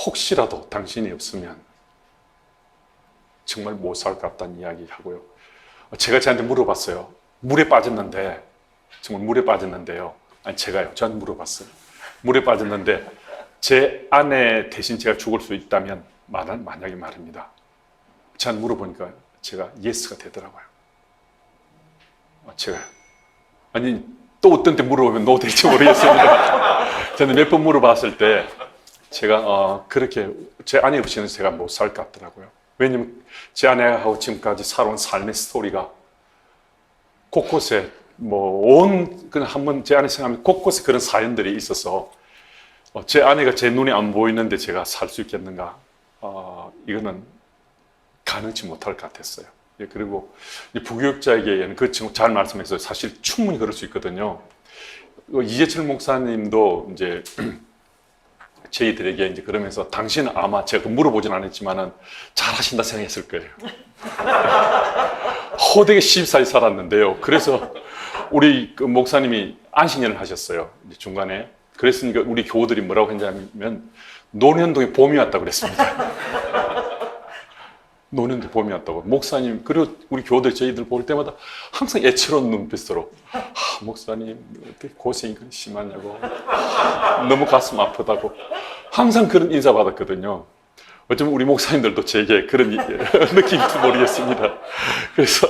혹시라도 당신이 없으면 정말 못 살 것 같다는 이야기 하고요. 제가 저한테 물어봤어요. 물에 빠졌는데, 정말 물에 빠졌는데요. 아니, 제가요. 저한테 물어봤어요. 물에 빠졌는데, 제 아내 대신 제가 죽을 수 있다면, 만약에 말입니다. 저한테 물어보니까 제가 예스가 되더라고요. 제가. 아니, 또 어떤 때 물어보면 노 될지 모르겠습니다. 저는 몇 번 물어봤을 때, 제가 그렇게 제 아내 없이는 제가 못 살 것 같더라고요. 왜냐면 제 아내하고 지금까지 살아온 삶의 스토리가 곳곳에 그냥 한번 제 아내 생각하면 곳곳에 그런 사연들이 있어서 제 아내가 제 눈에 안 보이는데 제가 살 수 있겠는가? 이거는 가능치 못할 것 같았어요. 그리고 부교육자에게는 잘 말씀해서 사실 충분히 그럴 수 있거든요. 이재철 목사님도 이제 저희들에게 이제 그러면서 당신은 아마 제가 물어보진 않았지만은 잘하신다 생각했을 거예요. 호되게 14일 살았는데요. 그래서 우리 그 목사님이 안식년을 하셨어요. 중간에. 그랬으니까 우리 교우들이 뭐라고 했냐면 노년동에 봄이 왔다고 그랬습니다. 노년동에 봄이 왔다고. 목사님, 그리고 우리 교우들 저희들 볼 때마다 항상 애처로운 눈빛으로 목사님 어떻게 고생이 그리 심하냐고 너무 가슴 아프다고 항상 그런 인사 받았거든요. 어쩌면 우리 목사님들도 제게 그런 느낌인지 모르겠습니다. 그래서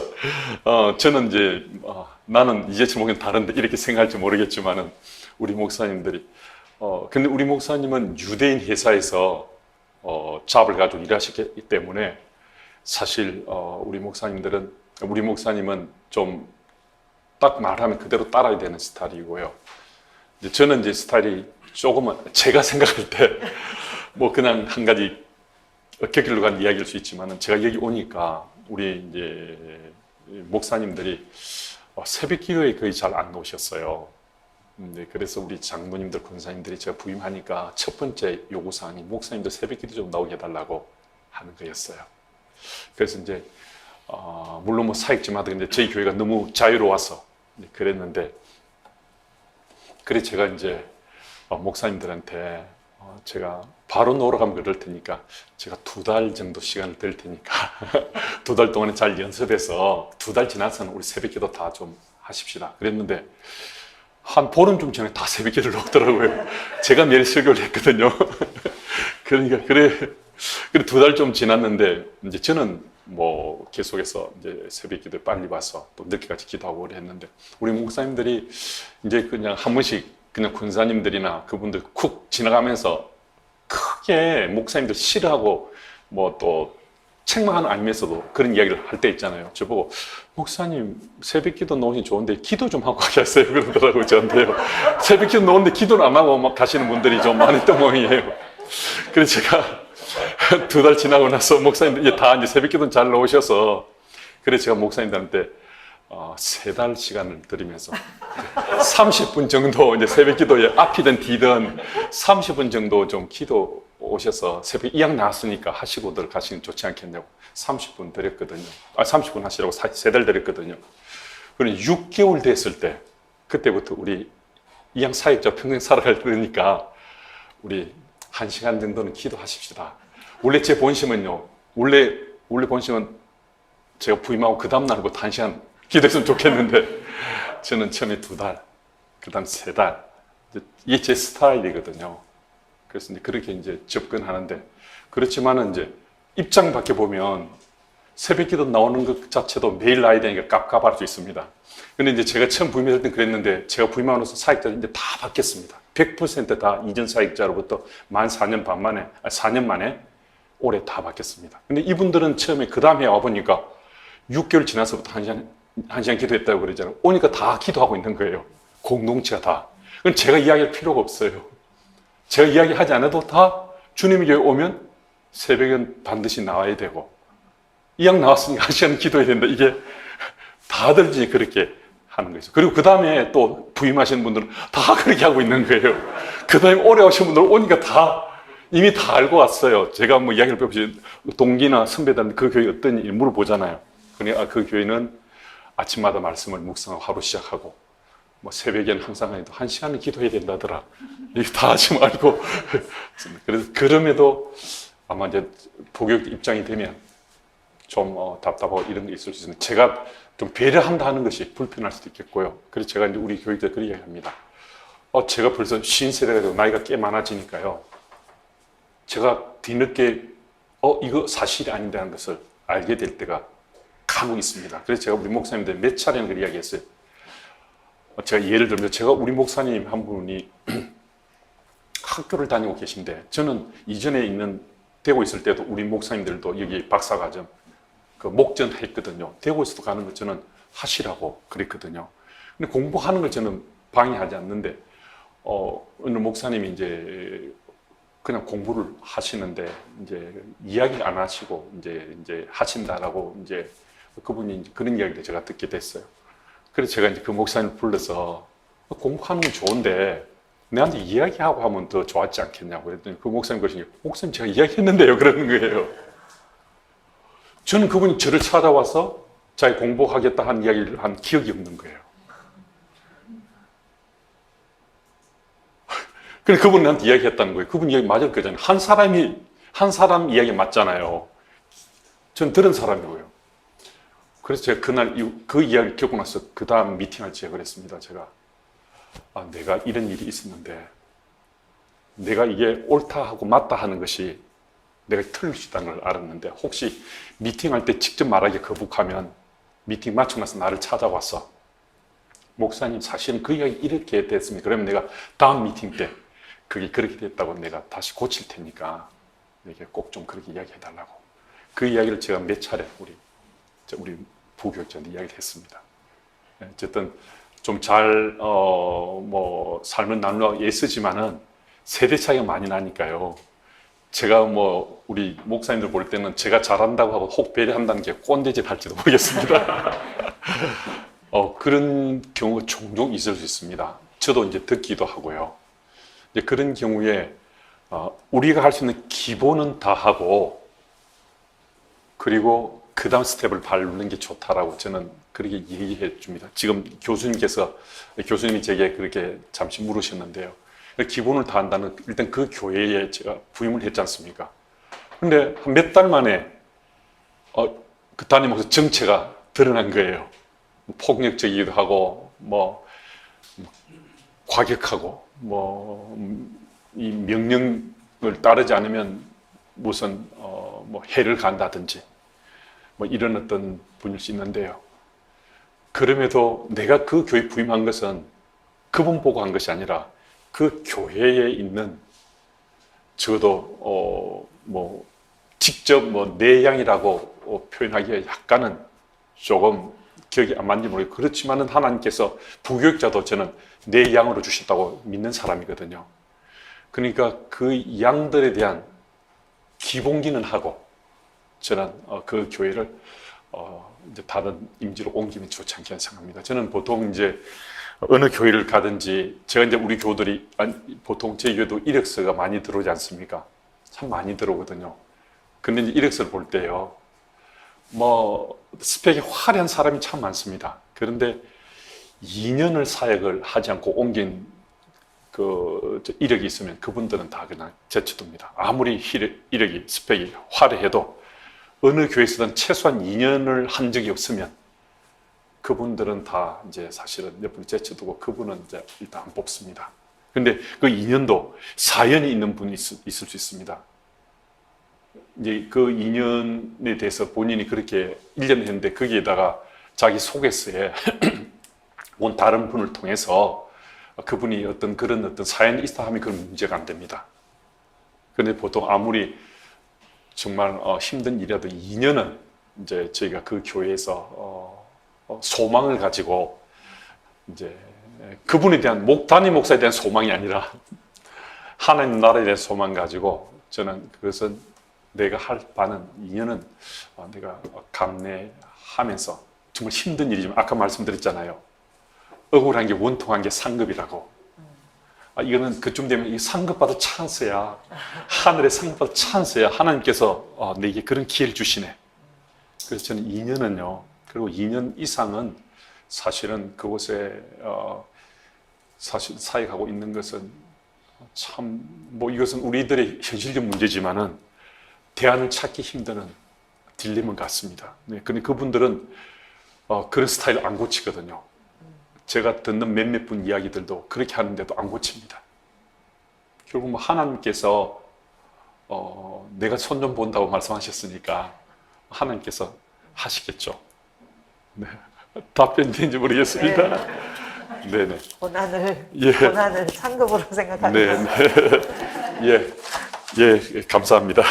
저는 이제 나는 이재철 목사님 다른데 이렇게 생각할지 모르겠지만은 우리 목사님들이 근데 우리 목사님은 유대인 회사에서 잡을 가지고 일하셨기 때문에 사실 우리 목사님은 좀 딱 말하면 그대로 따라야 되는 스타일이고요. 저는 이제 스타일이 조금은 제가 생각할 때 뭐 그냥 한 가지 곁길로 간 이야기일 수 있지만은 제가 여기 오니까 우리 이제 목사님들이 새벽 기도에 거의 잘 안 오셨어요. 그래서 우리 장로님들, 권사님들이 제가 부임하니까 첫 번째 요구사항이 목사님들 새벽 기도 좀 나오게 해달라고 하는 거였어요. 그래서 이제 물론 뭐 사역지마다 근데 저희 교회가 너무 자유로워서 그랬는데 그래 제가 이제 목사님들한테 제가 바로 놀러 가면 그럴 테니까 제가 2달 정도 시간을 드릴 테니까 2달 동안에 잘 연습해서 2달 지나서는 우리 새벽기도 다 좀 하십시다. 그랬는데 한 보름쯤 전에 다 새벽기도를 오더라고요. 제가 매일 설교를 했거든요. 그러니까 그래 2달 좀 지났는데 이제 저는 뭐 계속해서 이제 새벽기도 빨리 와서 또 늦게까지 기도하고 그래 했는데 우리 목사님들이 이제 그냥 한 번씩 그냥 군사님들이나 그분들 쿡 지나가면서 크게 목사님들 싫어하고 뭐 또 책망하는 아니면서도 그런 이야기를 할 때 있잖아요. 저보고 목사님 새벽기도 놓으신 좋은데 기도 좀 하고 가셨어요 그러더라고요. 저한테요. 새벽기도 놓는데 기도는 안 하고 막 가시는 분들이 좀 많았던 모양이에요. 그래서 제가 2달 지나고 나서 목사님들 다 이제 새벽기도는 잘 나오셔서 그래서 제가 목사님들한테 3달 시간을 드리면서 30분 정도 이제 새벽기도에 앞이든 뒤든 30분 정도 좀 기도 오셔서 새벽 이왕 나왔으니까 하시고들 가시면 좋지 않겠냐고 30분 드렸거든요. 30분 하시라고 3달 드렸거든요. 그리고 6개월 됐을 때 그때부터 우리 이왕 사역자 평생 살아갈 때니까 우리 1시간 정도는 기도하십시다. 원래 제 본심은요. 원래 본심은 제가 부임하고 그 다음 날부터 1시간 기도했으면 좋겠는데 저는 처음에 2달, 그 다음 3달 이게 제 스타일이거든요. 그래서 이제 그렇게 이제 접근하는데 그렇지만은 이제 입장 밖에 보면 새벽 기도 나오는 것 자체도 매일 나야 되니까 깝깝할 수 있습니다. 근데 이제 제가 처음 부임할 땐 그랬는데 제가 부임하면서 사역자를 이제 다 바뀌었습니다. 100%다 이전 사역자로부터 만 4년 반 만에, 4년 만에 올해 다 바뀌었습니다. 근데 이분들은 처음에 그 다음에 와보니까 6개월 지나서부터 한 시간 기도했다고 그러잖아요. 오니까 다 기도하고 있는 거예요. 공동체가 다. 그럼 제가 이야기할 필요가 없어요. 제가 이야기하지 않아도 다 주님이 교회 오면 새벽은 반드시 나와야 되고 이왕 나왔으니까 한 시간 기도해야 된다. 이게 다들 이제 그렇게 하는 거죠. 그리고 그 다음에 또 부임하시는 분들은 다 그렇게 하고 있는 거예요. 그 다음에 오래 오신 분들 오니까 다 이미 다 알고 왔어요. 제가 뭐 이야기를 배우시 동기나 선배들한테 그 교회 어떤 일 물어보잖아요. 그러니까 그 교회는 아침마다 말씀을 묵상하고 하루 시작하고 뭐 새벽에는 항상 해도 한 시간을 기도해야 된다더라. 이게 다 지금 알고 그래서 그럼에도 아마 이제 복역 입장이 되면 좀 답답하고 이런 게 있을 수 있는데 제가 좀 배려한다 하는 것이 불편할 수도 있겠고요. 그래서 제가 이제 우리 교육들 그렇게 이야기합니다. 제가 벌써 50세대가 되고 나이가 꽤 많아지니까요. 제가 뒤늦게 이거 사실이 아닌다는 것을 알게 될 때가 간혹 있습니다. 그래서 제가 우리 목사님들 몇 차례는 그 이야기했어요. 제가 예를 들면 제가 우리 목사님 한 분이 학교를 다니고 계신데 저는 이전에 되고 있을 때도 우리 목사님들도 여기 박사과정 그 목전 했거든요. 되고 있어도 가는 걸 저는 하시라고 그랬거든요. 근데 공부하는 걸 저는 방해하지 않는데 어느 목사님이 이제 그냥 공부를 하시는데 이제 이야기를 안 하시고 이제 하신다라고 이제 그분이 그런 이야기를 제가 듣게 됐어요. 그래서 제가 이제 그 목사님을 불러서 공부하는 건 좋은데 내한테 이야기하고 하면 더 좋았지 않겠냐고 했더니 그 목사님 그러시니 목사님 제가 이야기했는데요 그러는 거예요. 저는 그분이 저를 찾아와서 자기 공부하겠다 한 이야기를 한 기억이 없는 거예요. 그래서 그분이 나한테 이야기했다는 거예요. 그분 이야기 맞을 거잖아요. 한 사람 이야기 맞잖아요. 전 들은 사람이고요. 그래서 제가 그날 그 이야기를 겪고 나서 그 다음 미팅할 때 그랬습니다. 제가 내가 이런 일이 있었는데 내가 이게 옳다 하고 맞다 하는 것이 내가 틀릴 수 있다는 걸 알았는데 혹시 미팅할 때 직접 말하기 거북하면 미팅 마치고 나서 나를 찾아와서 목사님 사실은 그 이야기 이렇게 됐습니다. 그러면 내가 다음 미팅 때 그게 그렇게 됐다고 내가 다시 고칠 테니까 내게 꼭 좀 그렇게 이야기해달라고 그 이야기를 제가 몇 차례 우리 부교육자한테 이야기를 했습니다. 어쨌든 좀 잘 뭐 삶을 나누어 애쓰지만은 세대 차이가 많이 나니까요. 제가 뭐 우리 목사님들 볼 때는 제가 잘한다고 하고 혹 배려한다는 게 꼰대짓 할지도 모르겠습니다. 그런 경우가 종종 있을 수 있습니다. 저도 이제 듣기도 하고요. 이제 그런 경우에 우리가 할 수 있는 기본은 다 하고 그리고 그 다음 스텝을 밟는 게 좋다라고 저는 그렇게 얘기해 줍니다. 지금 교수님이 제게 그렇게 잠시 물으셨는데요. 기본을 다 한다는 일단 그 교회에 제가 부임을 했지 않습니까? 근데 몇 달 만에 그 담임목사 정체가 드러난 거예요. 폭력적이기도 하고 뭐 과격하고 이 명령을 따르지 않으면 무슨 뭐 해를 간다든지 뭐 이런 어떤 분일 수 있는데요. 그럼에도 내가 그 교회 부임한 것은 그분 보고 한 것이 아니라 그 교회에 있는 저도 뭐 직접 뭐 내 양이라고 표현하기에 약간은 조금 기억이 안 맞는지 모르겠고 그렇지만은 하나님께서 부교육자도 저는 내 양으로 주셨다고 믿는 사람이거든요. 그러니까 그 양들에 대한 기본기는 하고 저는 그 교회를 이제 다른 임지로 옮기면 좋지 않겠나 생각합니다. 저는 보통 이제 어느 교회를 가든지 제가 이제 우리 교우들이 보통 제 교회도 이력서가 많이 들어오지 않습니까? 참 많이 들어오거든요. 근데 이제 이력서를 볼 때요, 뭐 스펙이 화려한 사람이 참 많습니다. 그런데 2년을 사역을 하지 않고 옮긴 그 이력이 있으면 그분들은 다 그냥 제쳐둡니다. 아무리 이력이 스펙이 화려해도 어느 교회에서든 최소한 2년을 한 적이 없으면 그분들은 다 이제 사실은 몇 분 제쳐두고 그분은 이제 일단 안 뽑습니다. 근데 그 2년도 사연이 있는 분이 있을 수 있습니다. 이제 그 인연에 대해서 본인이 그렇게 1년 했는데 거기에다가 자기 소개서에 온 다른 분을 통해서 그분이 어떤 그런 어떤 사연이 있다 하면 그건 문제가 안 됩니다. 그런데 보통 아무리 정말 힘든 일이라도 2년은 이제 저희가 그 교회에서 소망을 가지고 이제 그분에 대한 단임 목사에 대한 소망이 아니라 하나님 나라에 대한 소망 가지고 저는 그것은 내가 할 바는 2년은 내가 감내하면서 정말 힘든 일이지만 아까 말씀드렸잖아요. 억울한 게 원통한 게 상급이라고. 이거는 그쯤 되면 이 상급받을 찬스야. 하늘의 상급받을 찬스야. 하나님께서 내게 그런 기회를 주시네. 그래서 저는 2년은요. 그리고 2년 이상은 사실은 그곳에 사실 사역하고 있는 것은 참 뭐 이것은 우리들의 현실적 문제지만은 대안을 찾기 힘든 딜레마 같습니다. 네, 근데 그분들은 그런 스타일을 안 고치거든요. 제가 듣는 몇몇 분 이야기들도 그렇게 하는데도 안 고칩니다. 결국 뭐 하나님께서 내가 손 좀 본다고 말씀하셨으니까 하나님께서 하시겠죠. 네. 답변이 되는지 모르겠습니다. 네. 네네. 고난을 상급으로 생각합니다. 네. 예, 감사합니다.